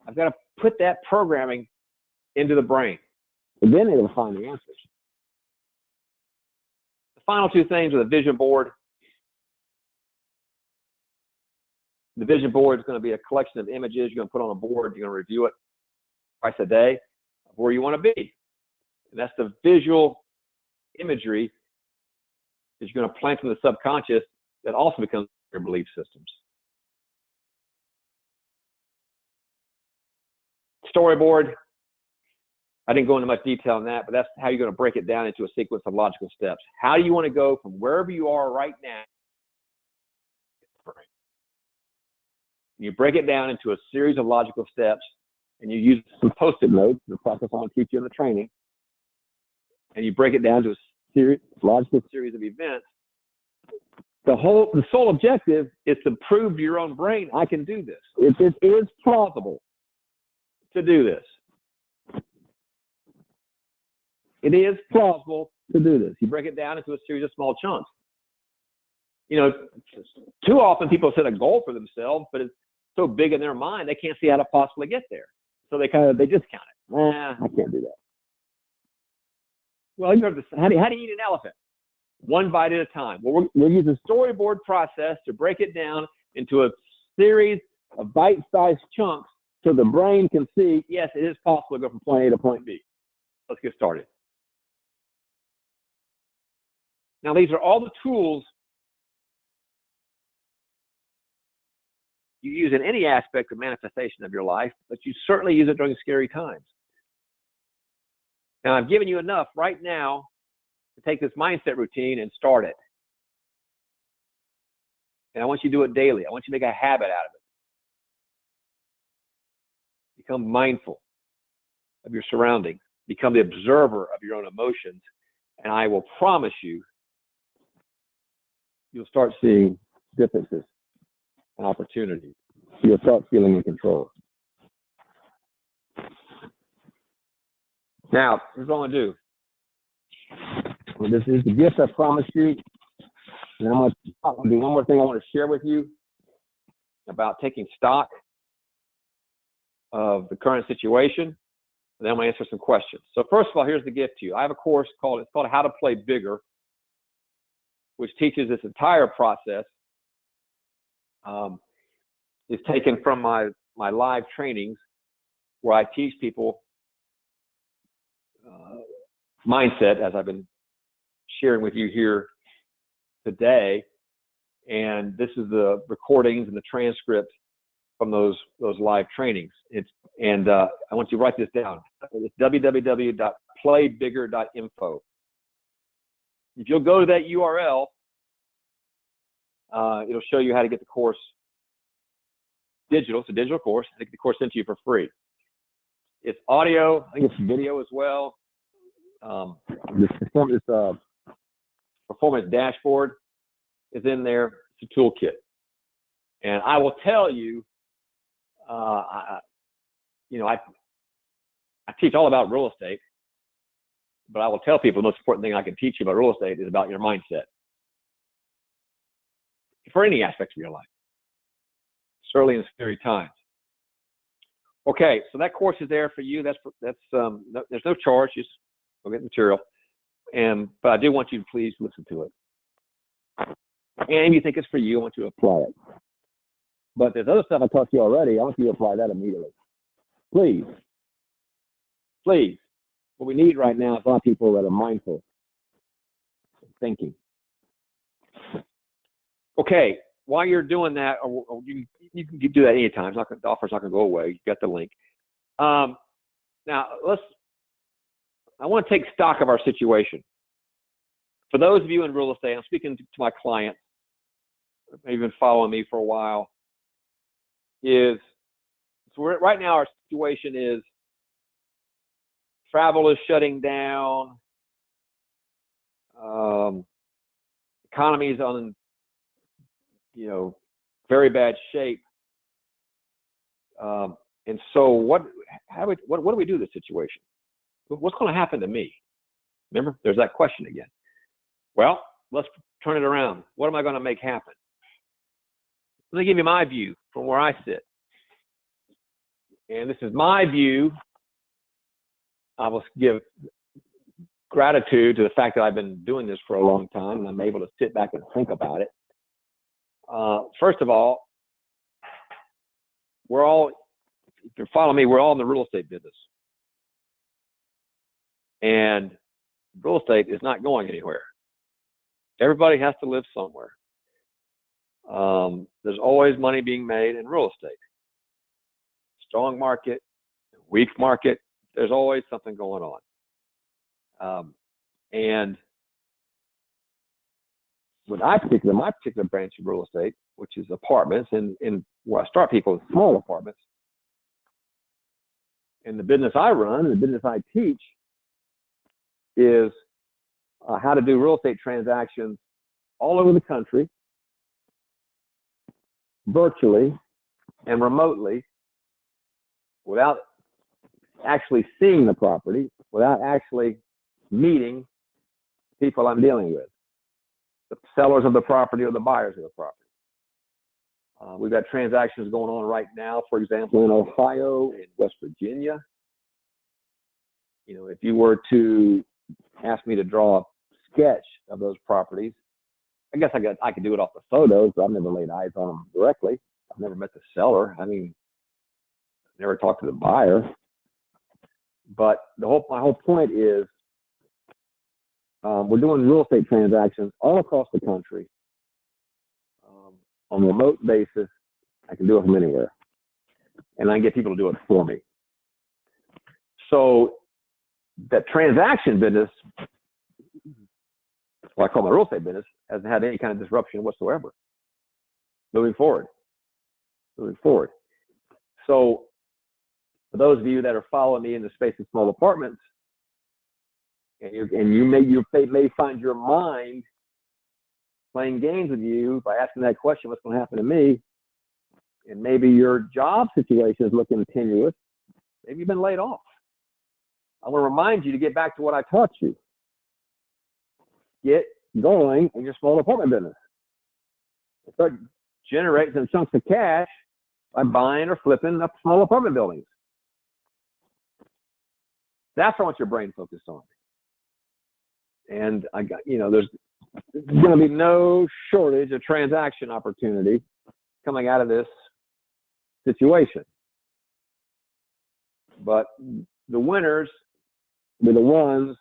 I've got to put that programming into the brain. And then it'll find the answers. The final two things are the vision board. The vision board is going to be a collection of images you're going to put on a board. You're going to review it twice a day of where you want to be. And that's the visual imagery that you're going to plant in the subconscious that also becomes your belief systems. Storyboard. I didn't go into much detail on that, but that's how you're going to break it down into a sequence of logical steps. How do you want to go from wherever you are right now? You break it down into a series of logical steps, and you use some Post-it notes, the process I'm going to teach you in the training, and you break it down to a logical series of events. The sole objective is to prove to your own brain, I can do this. It is plausible to do this. It is plausible to do this. You break it down into a series of small chunks. Too often people set a goal for themselves, but it's so big in their mind they can't see how to possibly get there. So they discount it. I can't do that. Well, you heard this. How do you eat an elephant? One bite at a time. Well, we'll use a storyboard process to break it down into a series of bite-sized chunks so the brain can see, yes, it is possible to go from point A to point B. Let's get started. Now, these are all the tools you use in any aspect of manifestation of your life, but you certainly use it during scary times. Now, I've given you enough right now to take this mindset routine and start it. And I want you to do it daily. I want you to make a habit out of it. Become mindful of your surroundings. Become the observer of your own emotions. And I will promise you, you'll start seeing differences and opportunities. You'll start feeling in control. Now, here's what I'm going to do. Well, this is the gift I promised you. And I'm going to do one more thing I want to share with you about taking stock of the current situation. And then I'm going to answer some questions. So first of all, here's the gift to you. I have a course called How to Play Bigger, which teaches this entire process. It's taken from my live trainings where I teach people mindset, as I've been sharing with you here today. And this is the recordings and the transcript from those live trainings. I want you to write this down. It's www.playbigger.info. If you'll go to that URL, it'll show you how to get the course digital. It's a digital course. I get the course sent to you for free. It's audio. I think it's video as well. This performance dashboard is in there. It's a toolkit. And I will tell you, I teach all about real estate, but I will tell people the most important thing I can teach you about real estate is about your mindset for any aspect of your life, certainly in scary times. Okay, so that course is there for you. There's no charge. Just go get the material. But I do want you to please listen to it. And if you think it's for you, I want you to apply it. But there's other stuff I taught you already. I want you to apply that immediately. Please. Please. What we need right now is a lot of people that are mindful, thinking. Okay, while you're doing that, or you can do that anytime. The offer's not going to go away. You've got the link. Now, I want to take stock of our situation. For those of you in real estate, I'm speaking to my clients, maybe been following me for a while, right now our situation is travel is shutting down, economy is on, very bad shape. And so what do we do in this situation? What's going to happen to me? Remember, there's that question again. Well, let's turn it around. What am I going to make happen? Let me give you my view from where I sit. And this is my view. I will give gratitude to the fact that I've been doing this for a long time and I'm able to sit back and think about it. First of all, if you're following me, we're all in the real estate business. And real estate is not going anywhere. Everybody has to live somewhere. There's always money being made in real estate. Strong market, weak market, there's always something going on. And with my particular branch of real estate, which is apartments, and where I start people with small apartments, and the business I run, and the business I teach, is how to do real estate transactions all over the country, virtually and remotely, without actually seeing the property, without actually meeting people I'm dealing with, the sellers of the property or the buyers of the property. We've got transactions going on right now, for example, in Ohio, in West Virginia. If you were to ask me to draw a sketch of those properties, I guess I could do it off the photos, but I've never laid eyes on them directly. I've never met the seller. Never talked to the buyer. But my whole point is we're doing real estate transactions all across the country on a remote basis. I can do it from anywhere. And I can get people to do it for me. So that transaction business, what I call my real estate business, hasn't had any kind of disruption whatsoever. Moving forward. So for those of you that are following me in the space of small apartments, and you may find your mind playing games with you by asking that question, what's going to happen to me? And maybe your job situation is looking tenuous. Maybe you've been laid off. I want to remind you to get back to what I taught you. Get going in your small apartment business. Start generating some chunks of cash by buying or flipping up small apartment buildings. That's what I want your brain focused on. And I got, there's going to be no shortage of transaction opportunity coming out of this situation. But the winners were the ones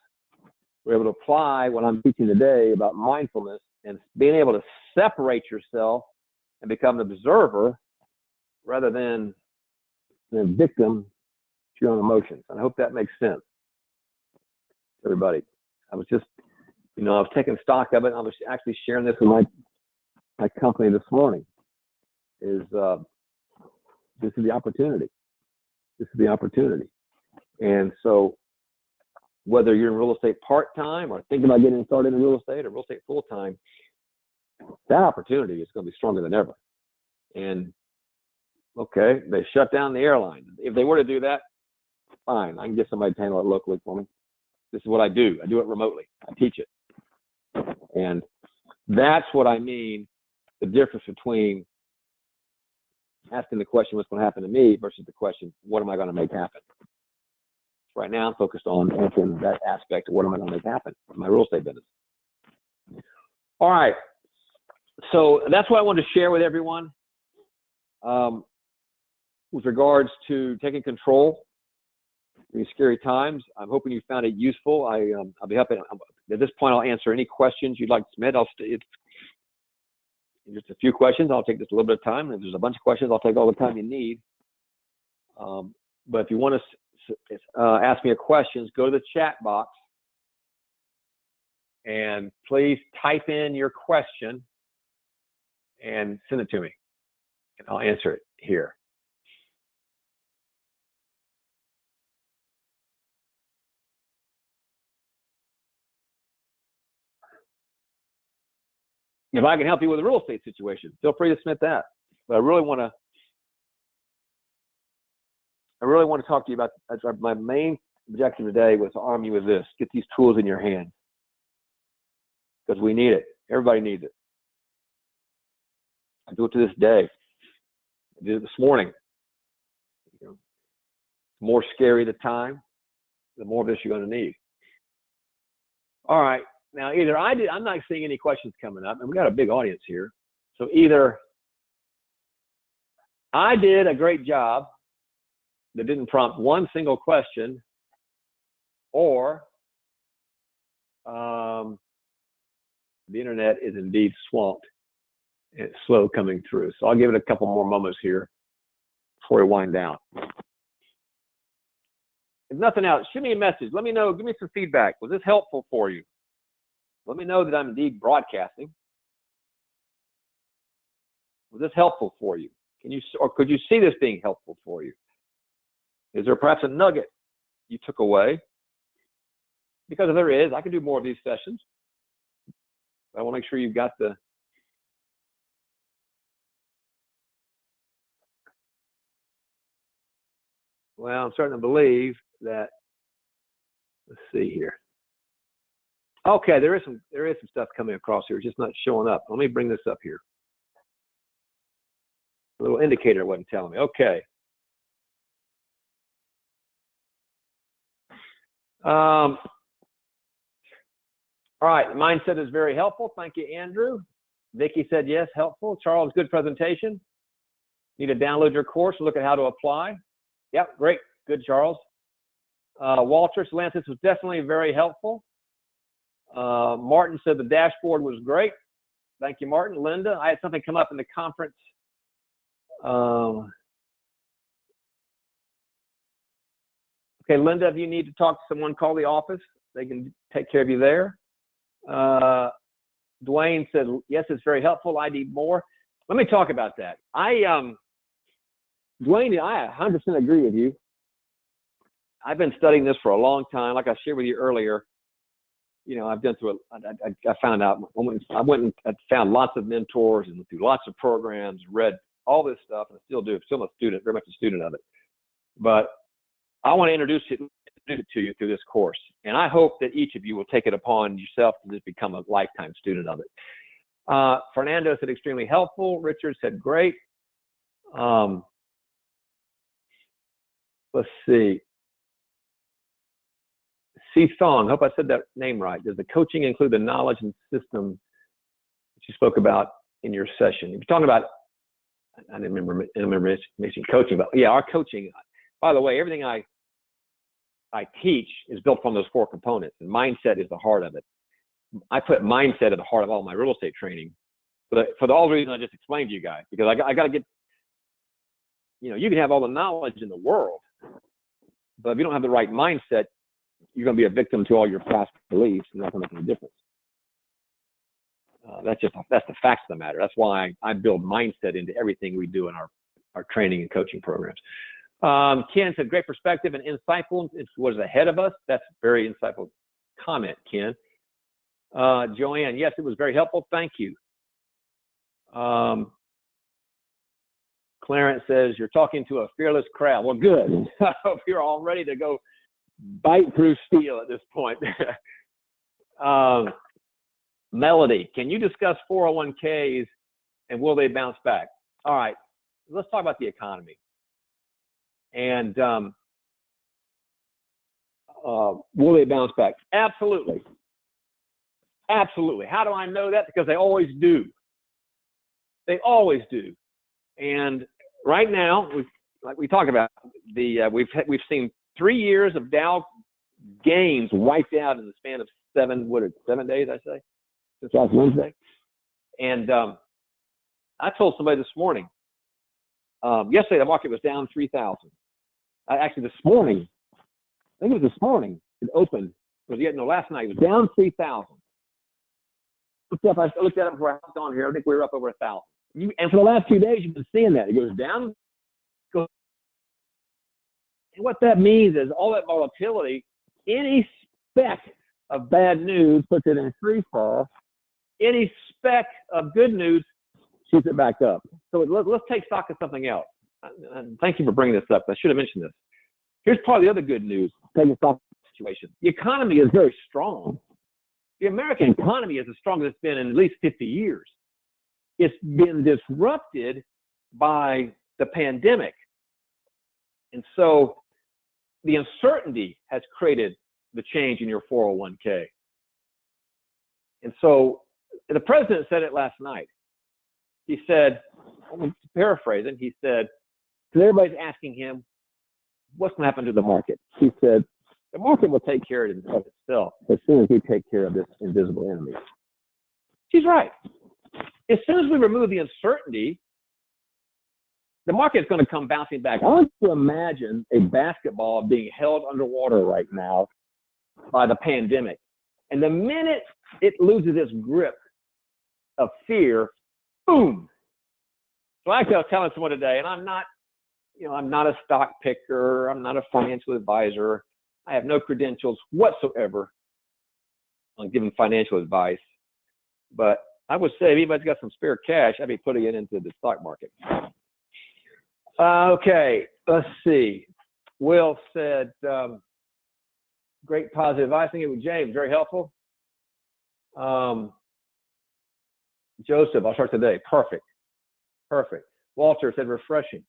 who were able to apply what I'm teaching today about mindfulness and being able to separate yourself and become an observer rather than a victim to your own emotions. And I hope that makes sense, everybody. I was just, I was taking stock of it. I was actually sharing this with my company this morning. This is the opportunity. This is the opportunity. And so whether you're in real estate part-time or thinking about getting started in real estate or real estate full-time, that opportunity is going to be stronger than ever. And okay, they shut down the airline. If they were to do that, fine. I can get somebody to handle it locally for me. This is what I do. I do it remotely. I teach it. And that's what I mean, the difference between asking the question, what's going to happen to me, versus the question, what am I going to make happen? Right now, I'm focused on answering that aspect of what am I going to make happen in my real estate business. All right. So that's what I wanted to share with everyone with regards to taking control in these scary times. I'm hoping you found it useful. I'll be happy. At this point, I'll answer any questions you'd like to submit. It's just a few questions. I'll take just a little bit of time. If there's a bunch of questions, I'll take all the time you need. But if you want to ask me a question, go to the chat box and please type in your question and send it to me, and I'll answer it here. If I can help you with a real estate situation, feel free to submit that. But I really want to talk to you about, my main objective today was to arm you with this. Get these tools in your hand, because we need it. Everybody needs it. I do it to this day. I did it this morning. The more scary the time, the more of this you're going to need. All right. Now, I'm not seeing any questions coming up, and we got a big audience here. So either I did a great job that didn't prompt one single question, or the internet is indeed swamped and it's slow coming through. So I'll give it a couple more moments here before we wind down. If nothing else, shoot me a message. Let me know. Give me some feedback. Was this helpful for you? Let me know that I'm indeed broadcasting. Was this helpful for you? Could you see this being helpful for you? Is there perhaps a nugget you took away? Because if there is, I can do more of these sessions. I want to make sure you've got the well, I'm starting to believe that. Let's see here. Okay, there is some stuff coming across here. It's just not showing up. Let me bring this up here. A little indicator wasn't telling me. Okay. All right, mindset is very helpful. Thank you, Andrew. Vicky said yes, helpful. Charles, good presentation. Need to download your course and look at how to apply. Yep, great. Good, Charles. Walter, Lance, this was definitely very helpful. Martin said the dashboard was great. Thank you, Martin. Linda, I had something come up in the conference. Okay, Okay, Linda, if you need to talk to someone, call the office. They can take care of you there. Dwayne said, yes, it's very helpful. I need more. Let me talk about that. Dwayne, I 100% agree with you. I've been studying this for a long time. Like I shared with you earlier, I've done through I found out, I went and found lots of mentors and through lots of programs, read all this stuff, and I still do. I'm still a student, very much a student of it. But I want to introduce it to you through this course. And I hope that each of you will take it upon yourself to just become a lifetime student of it. Fernando said extremely helpful. Richard said great. Let's see. C. Thong, hope I said that name right. Does the coaching include the knowledge and system that you spoke about in your session? You're talking about, I didn't remember mentioning coaching, but yeah, our coaching. By the way, everything I teach is built from those 4 components, and mindset is the heart of it. I put mindset at the heart of all my real estate training for all the reasons I just explained to you guys, because I got to get, you can have all the knowledge in the world, but if you don't have the right mindset, you're going to be a victim to all your past beliefs, and that's not going to make any difference. That's the facts of the matter. That's why I build mindset into everything we do in our training and coaching programs. Ken said, great perspective and insightful. It was ahead of us. That's a very insightful comment, Ken. Joanne, yes, it was very helpful. Thank you. Clarence says, you're talking to a fearless crowd. Well, good. I hope you're all ready to go bite through steel at this point. Melody, can you discuss 401ks and will they bounce back? All right, let's talk about the economy. And will they bounce back? Absolutely. Absolutely. How do I know that? Because they always do. They always do. And right now, like we talked about, we've seen 3 years of Dow gains wiped out in the span of 7 days, I say, since last Wednesday. And I told somebody this morning, yesterday the market was down 3,000. Actually, this morning, I think it was this morning, it opened. Last night it was down 3,000. I looked at it before I hopped on here. I think we were up over 1,000. And for the last 2 days, you've been seeing that. It goes down. And what that means is all that volatility, any speck of bad news puts it in free fall. Any speck of good news shoots it back up. So let's take stock of something else. And thank you for bringing this up. I should have mentioned this. Here's probably the other good news. Taking stock of the situation. The economy is very strong. The American economy is as strong as it's been in at least 50 years. It's been disrupted by the pandemic. And so the uncertainty has created the change in your 401k. And so the president said it last night. He said, I'm going to paraphrase it, he said, because everybody's asking him, what's going to happen to the market? He said, the market will take care of itself as soon as we take care of this invisible enemy. She's right. As soon as we remove the uncertainty, the market's going to come bouncing back. I want to imagine a basketball being held underwater right now by the pandemic. And the minute it loses its grip of fear, boom. So I was telling someone today, and I'm not a stock picker. I'm not a financial advisor. I have no credentials whatsoever on giving financial advice. But I would say if anybody's got some spare cash, I'd be putting it into the stock market. Okay, let's see. Will said, great positive advice. I think it was James, very helpful. Joseph, I'll start today. Perfect. Walter said refreshing.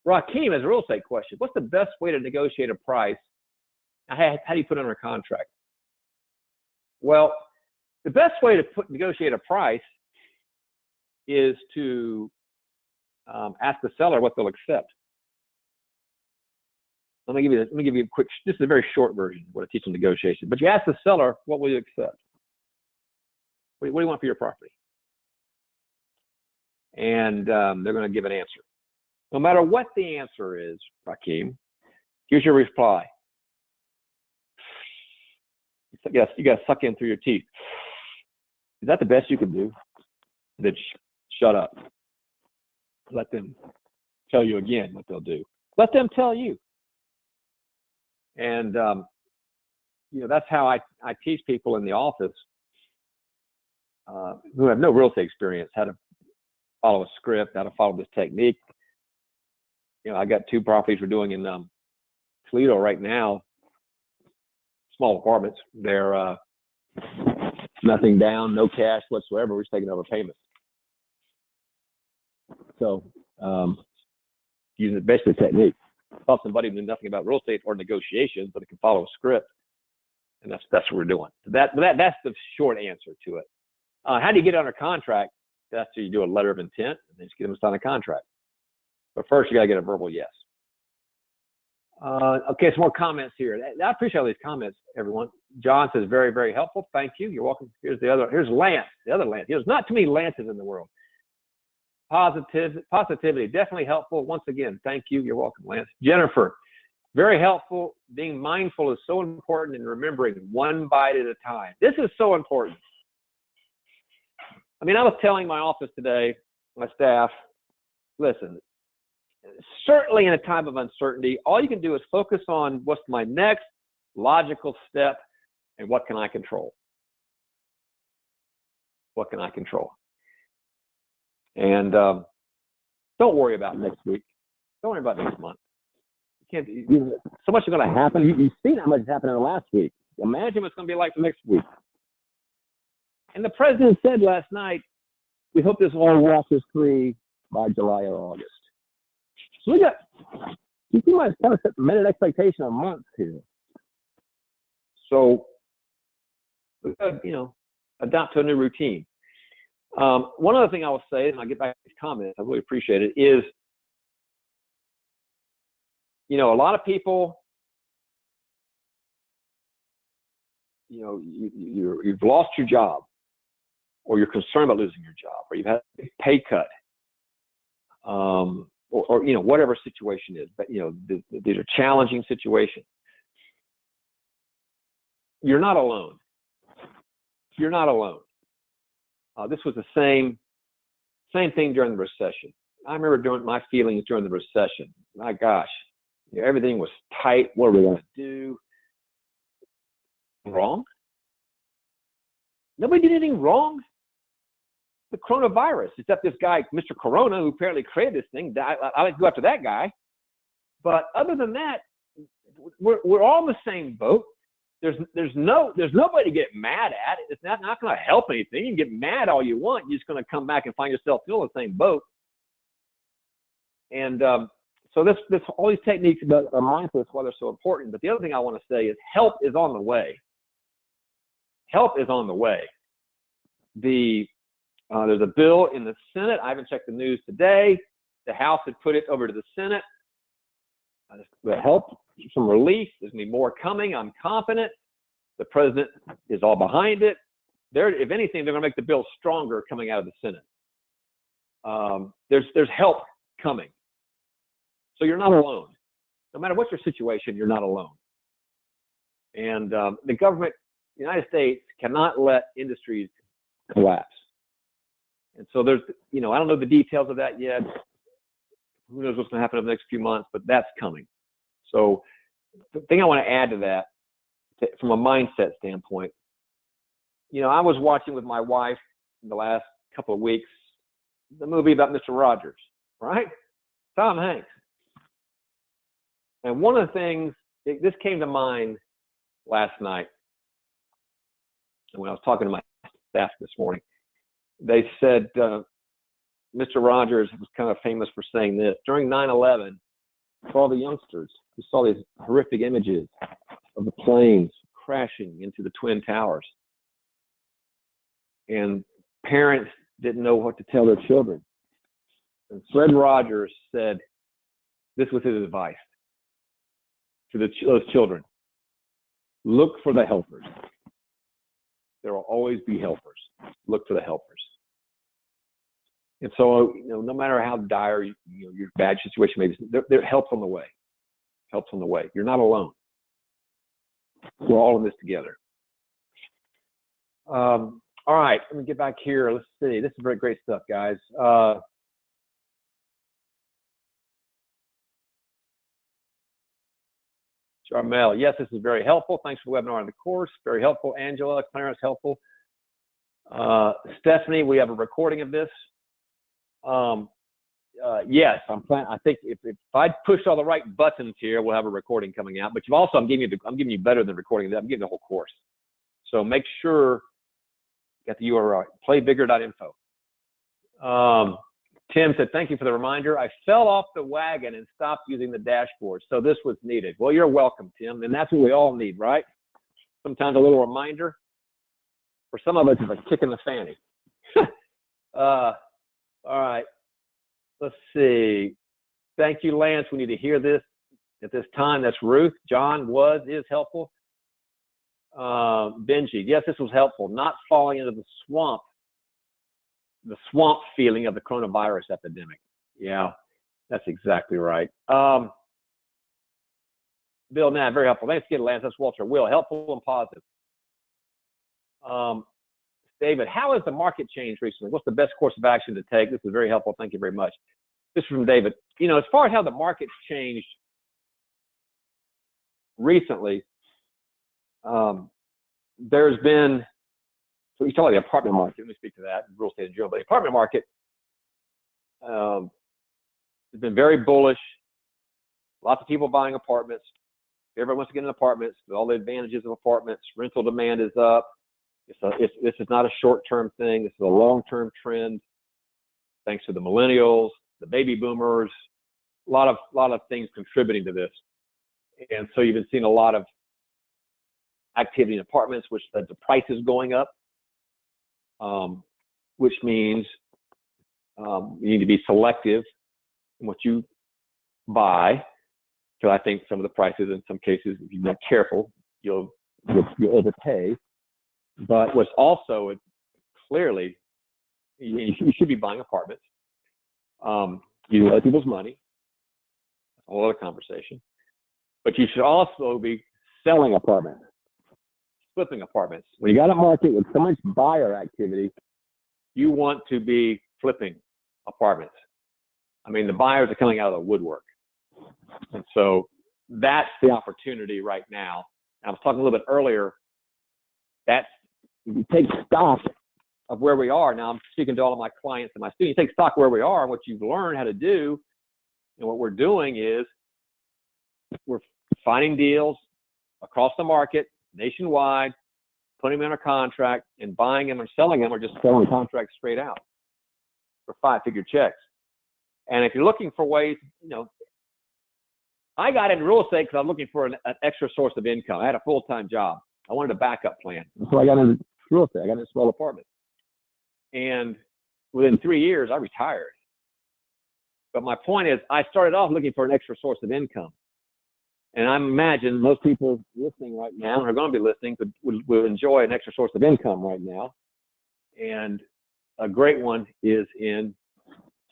Rakeem has a real estate question. What's the best way to negotiate a price? How do you put it under contract? Well, the best way to negotiate a price is to ask the seller what they'll accept. Let me give you a quick. This is a very short version of what I teach in negotiation. But you ask the seller, what will you accept? What do you want for your property? And they're going to give an answer. No matter what the answer is, Rakeem, here's your reply. Yes, you got to suck in through your teeth. Is that the best you can do? Then shut up. Let them tell you again what they'll do. Let them tell you. And, that's how I teach people in the office who have no real estate experience how to follow a script, how to follow this technique. I got 2 properties we're doing in Toledo right now, small apartments. They're nothing down, no cash whatsoever. We're just taking over payments. So using basically technique. Help somebody who knew nothing about real estate or negotiations, but it can follow a script. And that's what we're doing. That's the short answer to it. How do you get under contract? That's how you do a letter of intent and then just get them to sign a contract. But first, you got to get a verbal yes. Okay, some more comments here. I appreciate all these comments, everyone. John says, very, very helpful. Thank you. You're welcome. Here's Lance, the other Lance. There's not too many Lances in the world. Positivity, definitely helpful. Once again, thank you. You're welcome, Lance. Jennifer, very helpful. Being mindful is so important in remembering one bite at a time. This is so important. I was telling my office today, my staff, listen, certainly in a time of uncertainty, all you can do is focus on what's my next logical step and what can I control. What can I control? And don't worry about next week. Don't worry about next month. So much is going to happen. You've seen how much is happening in the last week. Imagine what it's going to be like the next week. And the president said last night, we hope this all washes free by July or August. So you might kind of set the minute expectation of months here. So, adapt to a new routine. One other thing I will say, and I'll get back to these comments, I really appreciate it, is, a lot of people, you've lost your job, or you're concerned about losing your job, or you've had a pay cut, or whatever situation is. But, these are challenging situations. You're not alone. You're not alone. This was the same thing during the recession. I remember my feelings during the recession. My gosh, everything was tight. What are we going to do? Wrong? Nobody did anything wrong. The coronavirus, except this guy, Mr. Corona, who apparently created this thing. I like to go after that guy. But other than that, we're all in the same boat. There's nobody to get mad at. It's not going to help anything. You can get mad all you want. You're just going to come back and find yourself still in the same boat. And so this all these techniques about mindfulness, why they're so important. But the other thing I want to say is help is on the way. Help is on the way. There's a bill in the Senate. I haven't checked the news today. The House had put it over to the Senate. The help, some relief. There's going to be more coming. I'm confident. The president is all behind it. If anything, they're going to make the bill stronger coming out of the Senate. There's help coming. So you're not alone. No matter what your situation, you're not alone. And the government, the United States, cannot let industries collapse. And so there's, I don't know the details of that yet. Who knows what's going to happen in the next few months, but that's coming. So the thing I want to add to that, from a mindset standpoint, I was watching with my wife in the last couple of weeks the movie about Mr. Rogers, right? Tom Hanks. And one of the things, this came to mind last night when I was talking to my staff this morning. They said Mr. Rogers was kind of famous for saying this. During 9/11, for all the youngsters who saw these horrific images of the planes crashing into the Twin Towers, and parents didn't know what to tell their children. And Fred Rogers said, this was his advice to those children. Look for the helpers. There will always be helpers. Look for the helpers. And so, no matter how dire your bad situation may be, there help's on the way. Help's on the way. You're not alone. We're all in this together. All right, let me get back here. Let's see. This is very great stuff, guys. Charmel, yes, this is very helpful. Thanks for the webinar and the course. Very helpful. Angela, Clarence, helpful. Stephanie, we have a recording of this. Yes, I think if I push all the right buttons here, we'll have a recording coming out. But I'm giving you better than recording. I'm giving the whole course. So make sure you got the URL, playbigger.info. Tim said, thank you for the reminder. I fell off the wagon and stopped using the dashboard, so this was needed. Well, you're welcome, Tim, and that's what we all need, right? Sometimes a little reminder. For some of us, it's a kick in the fanny. All right. Let's see. Thank you, Lance. We need to hear this at this time. That's Ruth. John is helpful. Benji, yes, this was helpful. Not falling into the swamp feeling of the coronavirus epidemic. Yeah, that's exactly right. Bill, very helpful. Thanks again, Lance. That's Walter. Will, helpful and positive. David, how has the market changed recently? What's the best course of action to take? This is very helpful. Thank you very much. This is from David. As far as how the market's changed recently, there's been, so you talk about the apartment market. Let me speak to that, real estate in general. But the apartment market has been very bullish. Lots of people buying apartments. Everyone wants to get in apartments with all the advantages of apartments. Rental demand is up. This is not a short-term thing. This is a long-term trend. Thanks to the millennials, the baby boomers, a lot of things contributing to this. And so you've been seeing a lot of activity in apartments, which led to prices going up, which means you need to be selective in what you buy. So I think some of the prices, in some cases, if you're not careful, you'll overpay. But what's also clearly, you should be buying apartments. You other people's money. A whole other conversation. But you should also be selling apartments, flipping apartments. When you got a market with so much buyer activity, you want to be flipping apartments. I mean, the buyers are coming out of the woodwork. And so that's the opportunity right now. I was talking a little bit earlier, if you take stock of where we are. Now I'm speaking to all of my clients and my students. You take stock where we are and what you've learned how to do. And what we're doing is we're finding deals across the market, nationwide, putting them under contract and buying them and selling them, or just selling contracts straight out for 5-figure checks. And if you're looking for ways, I got into real estate because I was looking for an extra source of income. I had a full-time job. I wanted a backup plan. So I got into real estate. I got into a small apartment. And within 3 years, I retired. But my point is, I started off looking for an extra source of income. And I imagine most people listening right now, or are going to be listening, will enjoy an extra source of income right now. And a great one is in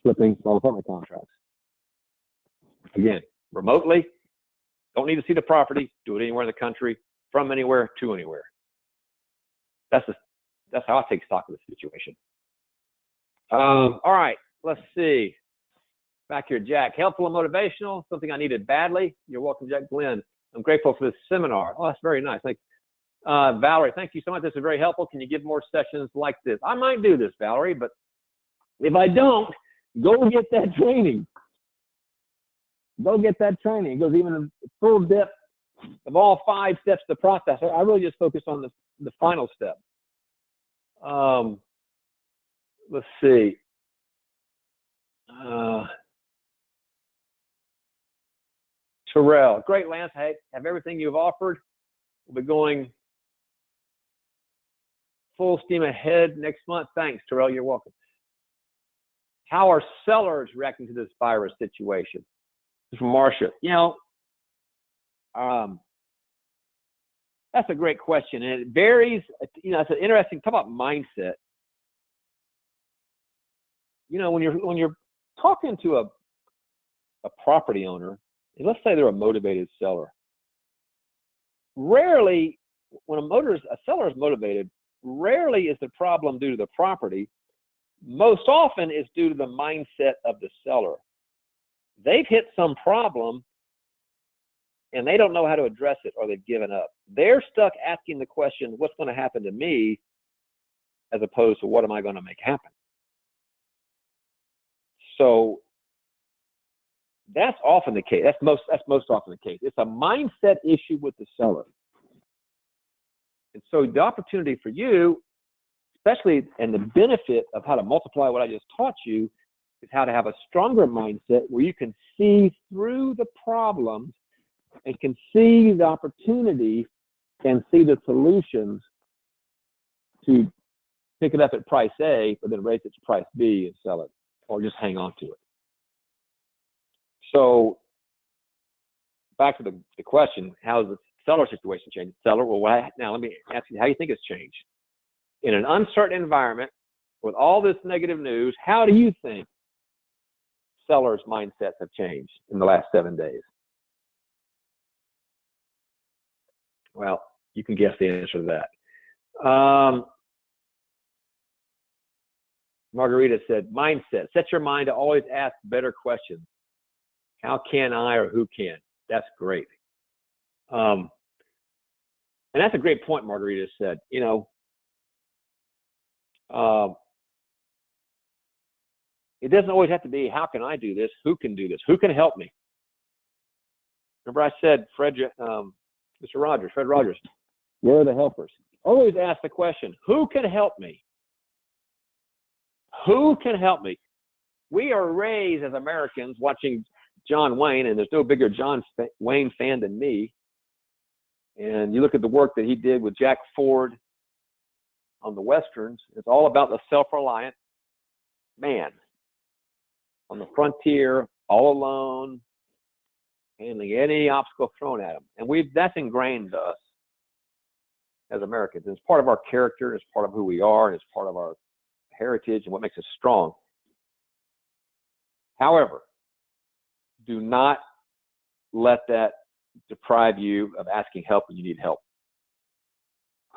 flipping small apartment contracts. Again, remotely, don't need to see the property, do it anywhere in the country, from anywhere to anywhere. That's how I take stock of the situation. All right, let's see. Back here, Jack. Helpful and motivational, something I needed badly. You're welcome, Jack. Glenn, I'm grateful for this seminar. Oh, that's very nice. Valerie, thank you so much. This is very helpful. Can you give more sessions like this? I might do this, Valerie, but if I don't, go get that training. Go get that training. It goes even in full depth of all 5 steps of the process. I really just focus on the final step. Let's see. Terrell, great, Lance. Hey, have everything you've offered. We'll be going full steam ahead next month. Thanks, Terrell. You're welcome. How are sellers reacting to this virus situation? This is from Marcia. That's a great question, and it varies. It's an interesting. Talk about mindset. when you're talking to a property owner, and let's say they're a motivated seller, rarely when a seller is motivated, rarely is the problem due to the property. Most often it's due to the mindset of the seller. They've hit some problem and they don't know how to address it, or they've given up. They're stuck asking the question, what's going to happen to me, as opposed to what am I going to make happen? So that's often the case. That's most often the case. It's a mindset issue with the seller. And so the opportunity for you, especially, and the benefit of how to multiply what I just taught you, is how to have a stronger mindset where you can see through the problems and can see the opportunity and see the solutions to pick it up at price A, but then raise it to price B and sell it, or just hang on to it. So back to the question, how has the seller situation changed? Seller, well, now let me ask you, how do you think it's changed? In an uncertain environment with all this negative news, how do you think sellers' mindsets have changed in the last 7 days? Well, you can guess the answer to that. Margarita said, mindset. Set your mind to always ask better questions. How can I, or who can? That's great. And that's a great point, Margarita said. It doesn't always have to be, how can I do this? Who can do this? Who can help me? Remember I said, Fred Rogers, where are the helpers? Always ask the question, who can help me? Who can help me? We are raised as Americans watching John Wayne, and there's no bigger John Wayne fan than me. And you look at the work that he did with Jack Ford on the Westerns, it's all about the self-reliant man on the frontier, all alone, handling any obstacle thrown at him. And that's ingrained to us as Americans. It's part of our character, it's part of who we are, and it's part of our heritage and what makes us strong. However, do not let that deprive you of asking help when you need help.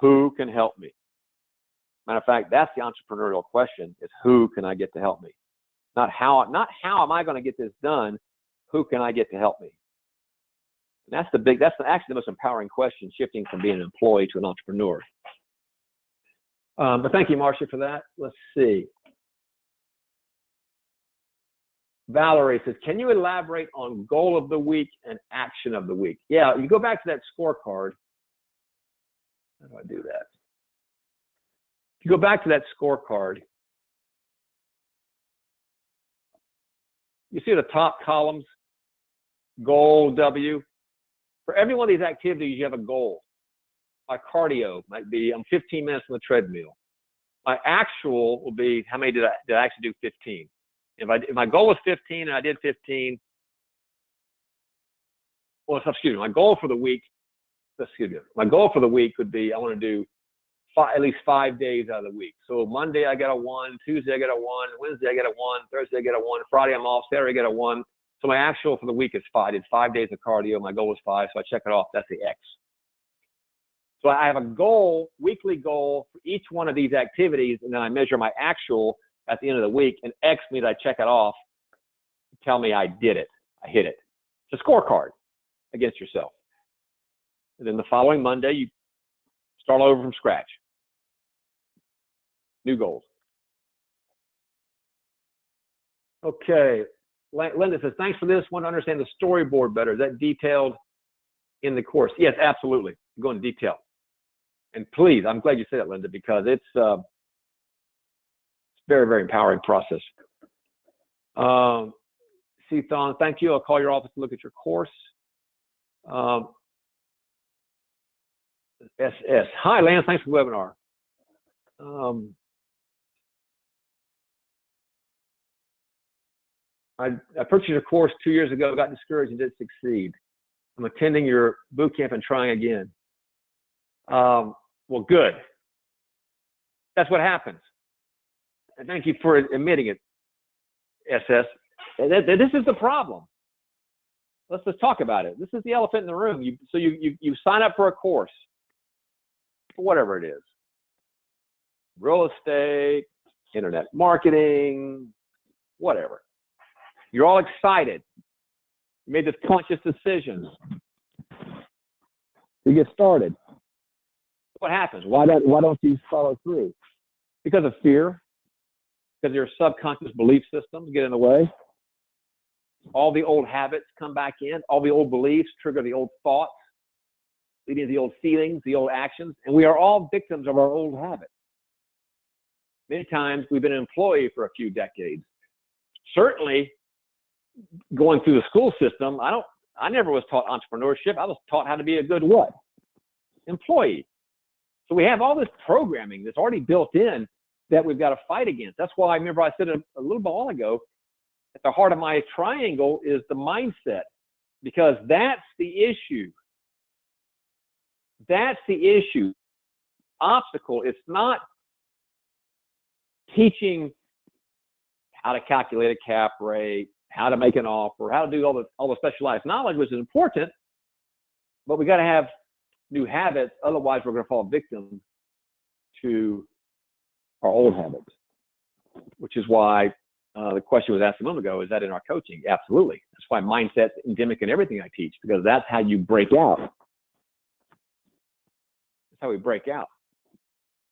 Who can help me? Matter of fact, that's the entrepreneurial question, is who can I get to help me? Not how am I going to get this done? Who can I get to help me? And that's actually the most empowering question, shifting from being an employee to an entrepreneur. But thank you, Marcia, for that. Let's see. Valerie says, can you elaborate on goal of the week and action of the week? Yeah, you go back to that scorecard. How do I do that? If you go back to that scorecard, you see the top columns, goal, W. For every one of these activities, you have a goal. My cardio might be, I'm 15 minutes on the treadmill. My actual will be, how many did I actually do 15? If my goal was 15 and I did 15, well, excuse me, my goal for the week would be, I want to do at least 5 days out of the week. So Monday I get a 1, Tuesday I get a 1, Wednesday I get a 1, Thursday I get a 1, Friday I'm off, Saturday I get a 1. So my actual for the week is 5. I did 5 days of cardio. My goal was 5, so I check it off. That's the X. So I have a goal, weekly goal for each one of these activities, and then I measure my actual at the end of the week, and X means I check it off, tell me I did it, I hit it. It's a scorecard against yourself. And then the following Monday, you start over from scratch. New goals. Okay, Linda says, thanks for this. Want to understand the storyboard better. Is that detailed in the course? Yes, absolutely. Go into detail. And please, I'm glad you said that, Linda, because it's very, very empowering process. C-Thon, thank you. I'll call your office to look at your course. SS. Hi, Lance. Thanks for the webinar. I purchased a course 2 years ago, got discouraged and didn't succeed. I'm attending your boot camp and trying again. Well, good. That's what happens. And thank you for admitting it. SS. This is the problem. Let's just talk about it. This is the elephant in the room. You sign up for a course, for whatever it is, real estate, internet marketing, whatever. You're all excited. You made this conscious decision to get started. What happens? Why don't you follow through? Because of fear, because your subconscious belief systems get in the way. All the old habits come back in. All the old beliefs trigger the old thoughts, leading to the old feelings, the old actions. And we are all victims of our old habits. Many times we've been an employee for a few decades. Certainly, going through the school system, I never was taught entrepreneurship. I was taught how to be a good what? Employee. So we have all this programming that's already built in that we've got to fight against. That's why I remember I said a little while ago, at the heart of my triangle is the mindset, because that's the issue. That's the issue. Obstacle. It's not teaching how to calculate a cap rate, how to make an offer, how to do all the specialized knowledge, which is important, but we got to have new habits. Otherwise, we're going to fall victim to our old habits, which is why the question was asked a moment ago, is that in our coaching? Absolutely. That's why mindset's endemic in everything I teach, because that's how you break out. That's how we break out.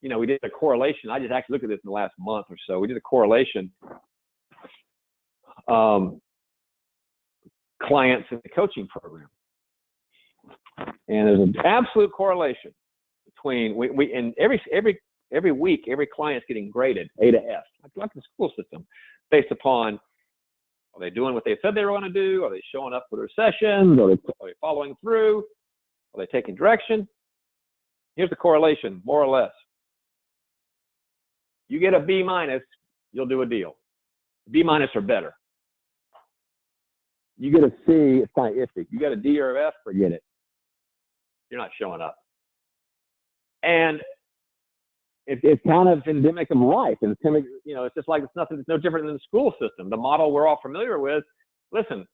You know, we did a correlation. I just actually looked at this in the last month or so. We did a correlation. Clients in the coaching program. And there's an absolute correlation between, and every week, every client's getting graded A to F, like the school system, based upon, are they doing what they said they were going to do? Are they showing up for their sessions? Are they following through? Are they taking direction? Here's the correlation, more or less. You get a B minus, you'll do a deal. B minus or better. You get a C, it's kind of iffy. You got a D or an F, forget it. You're not showing up. And it's kind of endemic of life. And it's just like it's no different than the school system. The model we're all familiar with. Listen,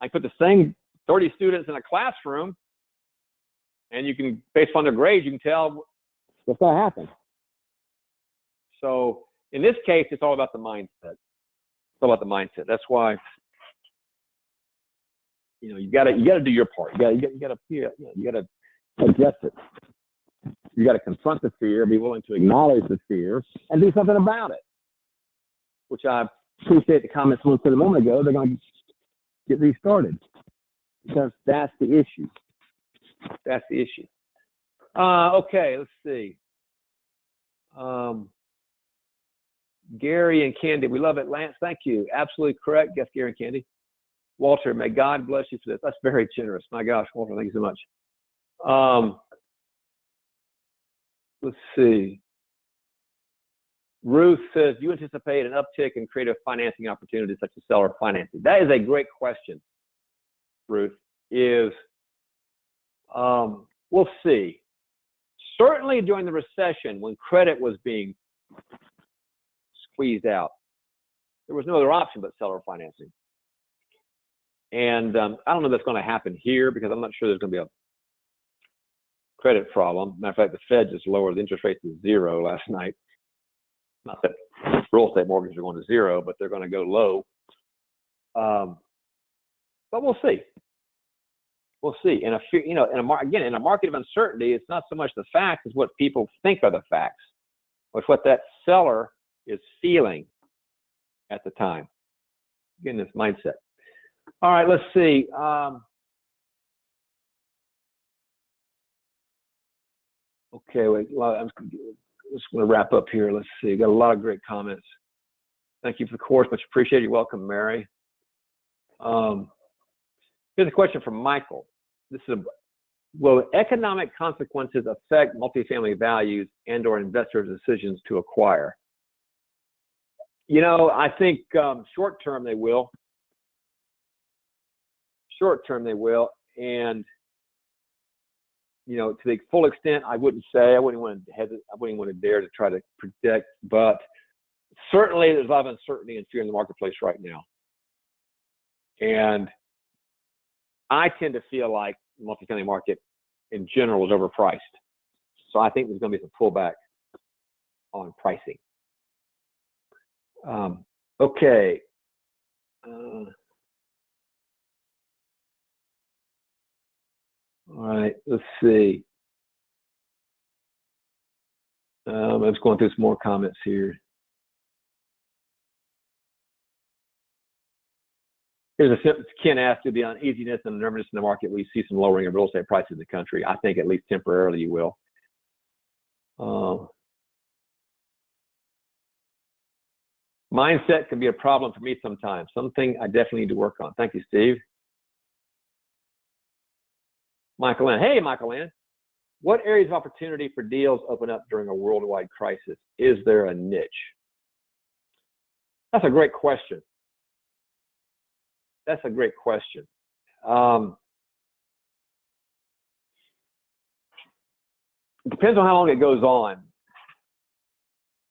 I put the same 30 students in a classroom, and you can, based on their grades, you can tell what's going to happen. So in this case, it's all about the mindset. It's all about the mindset. That's why, you got to do your part. You got to address it. You got to confront the fear, be willing to acknowledge the fear, and do something about it. Which I appreciate the comments someone said a moment ago. They're going to get restarted, because that's the issue. That's the issue. Okay, let's see. Gary and Candy, we love it. Lance, thank you. Absolutely correct. Yes, Gary and Candy. Walter, may God bless you for this. That's very generous. My gosh, Walter, thank you so much. Let's see. Ruth says, do you anticipate an uptick in creative financing opportunities such as seller financing? That is a great question, Ruth. We'll see. Certainly during the recession, when credit was being squeezed out, there was no other option but seller financing. And I don't know if that's going to happen here, because I'm not sure there's going to be a credit problem. Matter of fact, the Fed just lowered the interest rate to 0 last night. Not that real estate mortgages are going to 0, but they're going to go low. But we'll see. We'll see. And in a market of uncertainty, it's not so much the facts as what people think are the facts. It's what that seller is feeling at the time. Again, this mindset. All right, let's see. Okay, wait. I'm just going to wrap up here. Let's see. Got a lot of great comments. Thank you for the course. Much appreciated. You're welcome, Mary. Here's a question from Michael. Will economic consequences affect multifamily values and/or investors' decisions to acquire? I think short term they will. Short term they will, and to the full extent, I wouldn't want to dare to try to predict, but certainly there's a lot of uncertainty and fear in the marketplace right now. And I tend to feel like the multifamily market in general is overpriced. So I think there's going to be some pullback on pricing. Okay. All right, let's see. I was going through some more comments here. Here's a Ken asked to the uneasiness and nervousness in the market. We see some lowering of real estate prices in the country. I think at least temporarily you will. Mindset can be a problem for me sometimes. Something I definitely need to work on. Thank you, Steve. Michael Ann. Hey, Michael Ann. What areas of opportunity for deals open up during a worldwide crisis? Is there a niche? That's a great question. That's a great question. It depends on how long it goes on,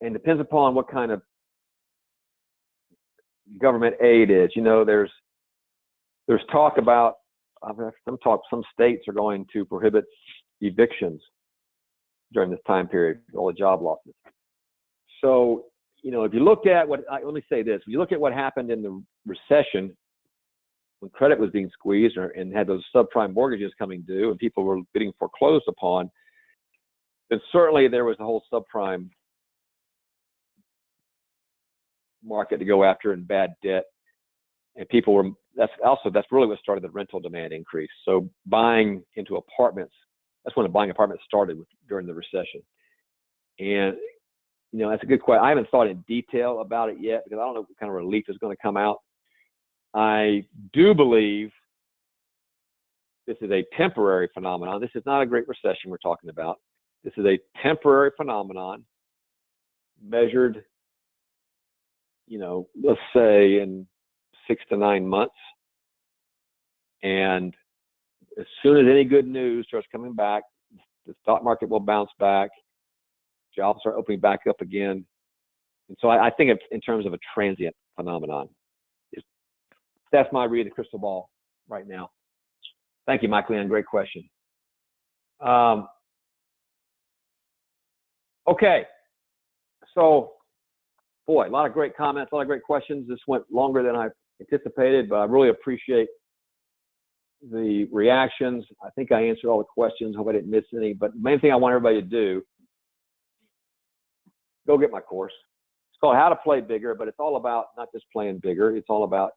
and depends upon what kind of government aid is. You know, there's talk about some states are going to prohibit evictions during this time period, all the job losses. So, you know, if you look at let me say this, when you look at what happened in the recession, when credit was being squeezed and had those subprime mortgages coming due and people were getting foreclosed upon, then certainly there was a whole subprime market to go after and bad debt. And people were, that's really what started the rental demand increase. So buying into apartments, that's when the buying apartments started during the recession. And, you know, that's a good question. I haven't thought in detail about it yet because I don't know what kind of relief is going to come out. I do believe this is a temporary phenomenon. This is not a great recession we're talking about. This is a temporary phenomenon measured, you know, let's say in 6 to 9 months. And as soon as any good news starts coming back, the stock market will bounce back, jobs start opening back up again. And so I think it's in terms of a transient phenomenon. That's my read of the crystal ball right now. Thank you, Michael Ann. Great question. Okay. So, boy, a lot of great comments, a lot of great questions. This went longer than I anticipated, but I really appreciate the reactions. I think I answered all the questions. Hope I didn't miss any. But the main thing I want everybody to do, go get my course. It's called How to Play Bigger, but it's all about not just playing bigger. It's all about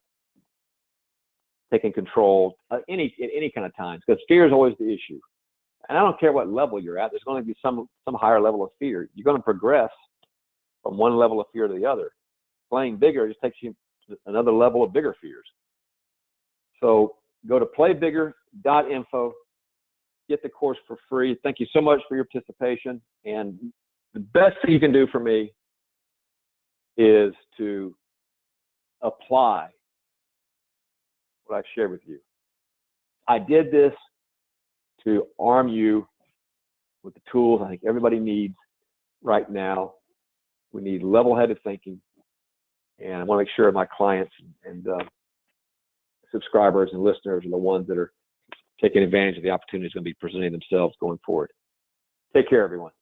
taking control at any kind of times, because fear is always the issue. And I don't care what level you're at. There's going to be some higher level of fear. You're going to progress from one level of fear to the other. Playing bigger just takes you to another level of bigger fears. So go to playbigger.info, get the course for free. Thank you so much for your participation. And the best thing you can do for me is to apply what I've shared with you. I did this to arm you with the tools I think everybody needs right now. We need level-headed thinking, and I want to make sure my clients and subscribers and listeners are the ones that are taking advantage of the opportunities going to be presenting themselves going forward. Take care, everyone.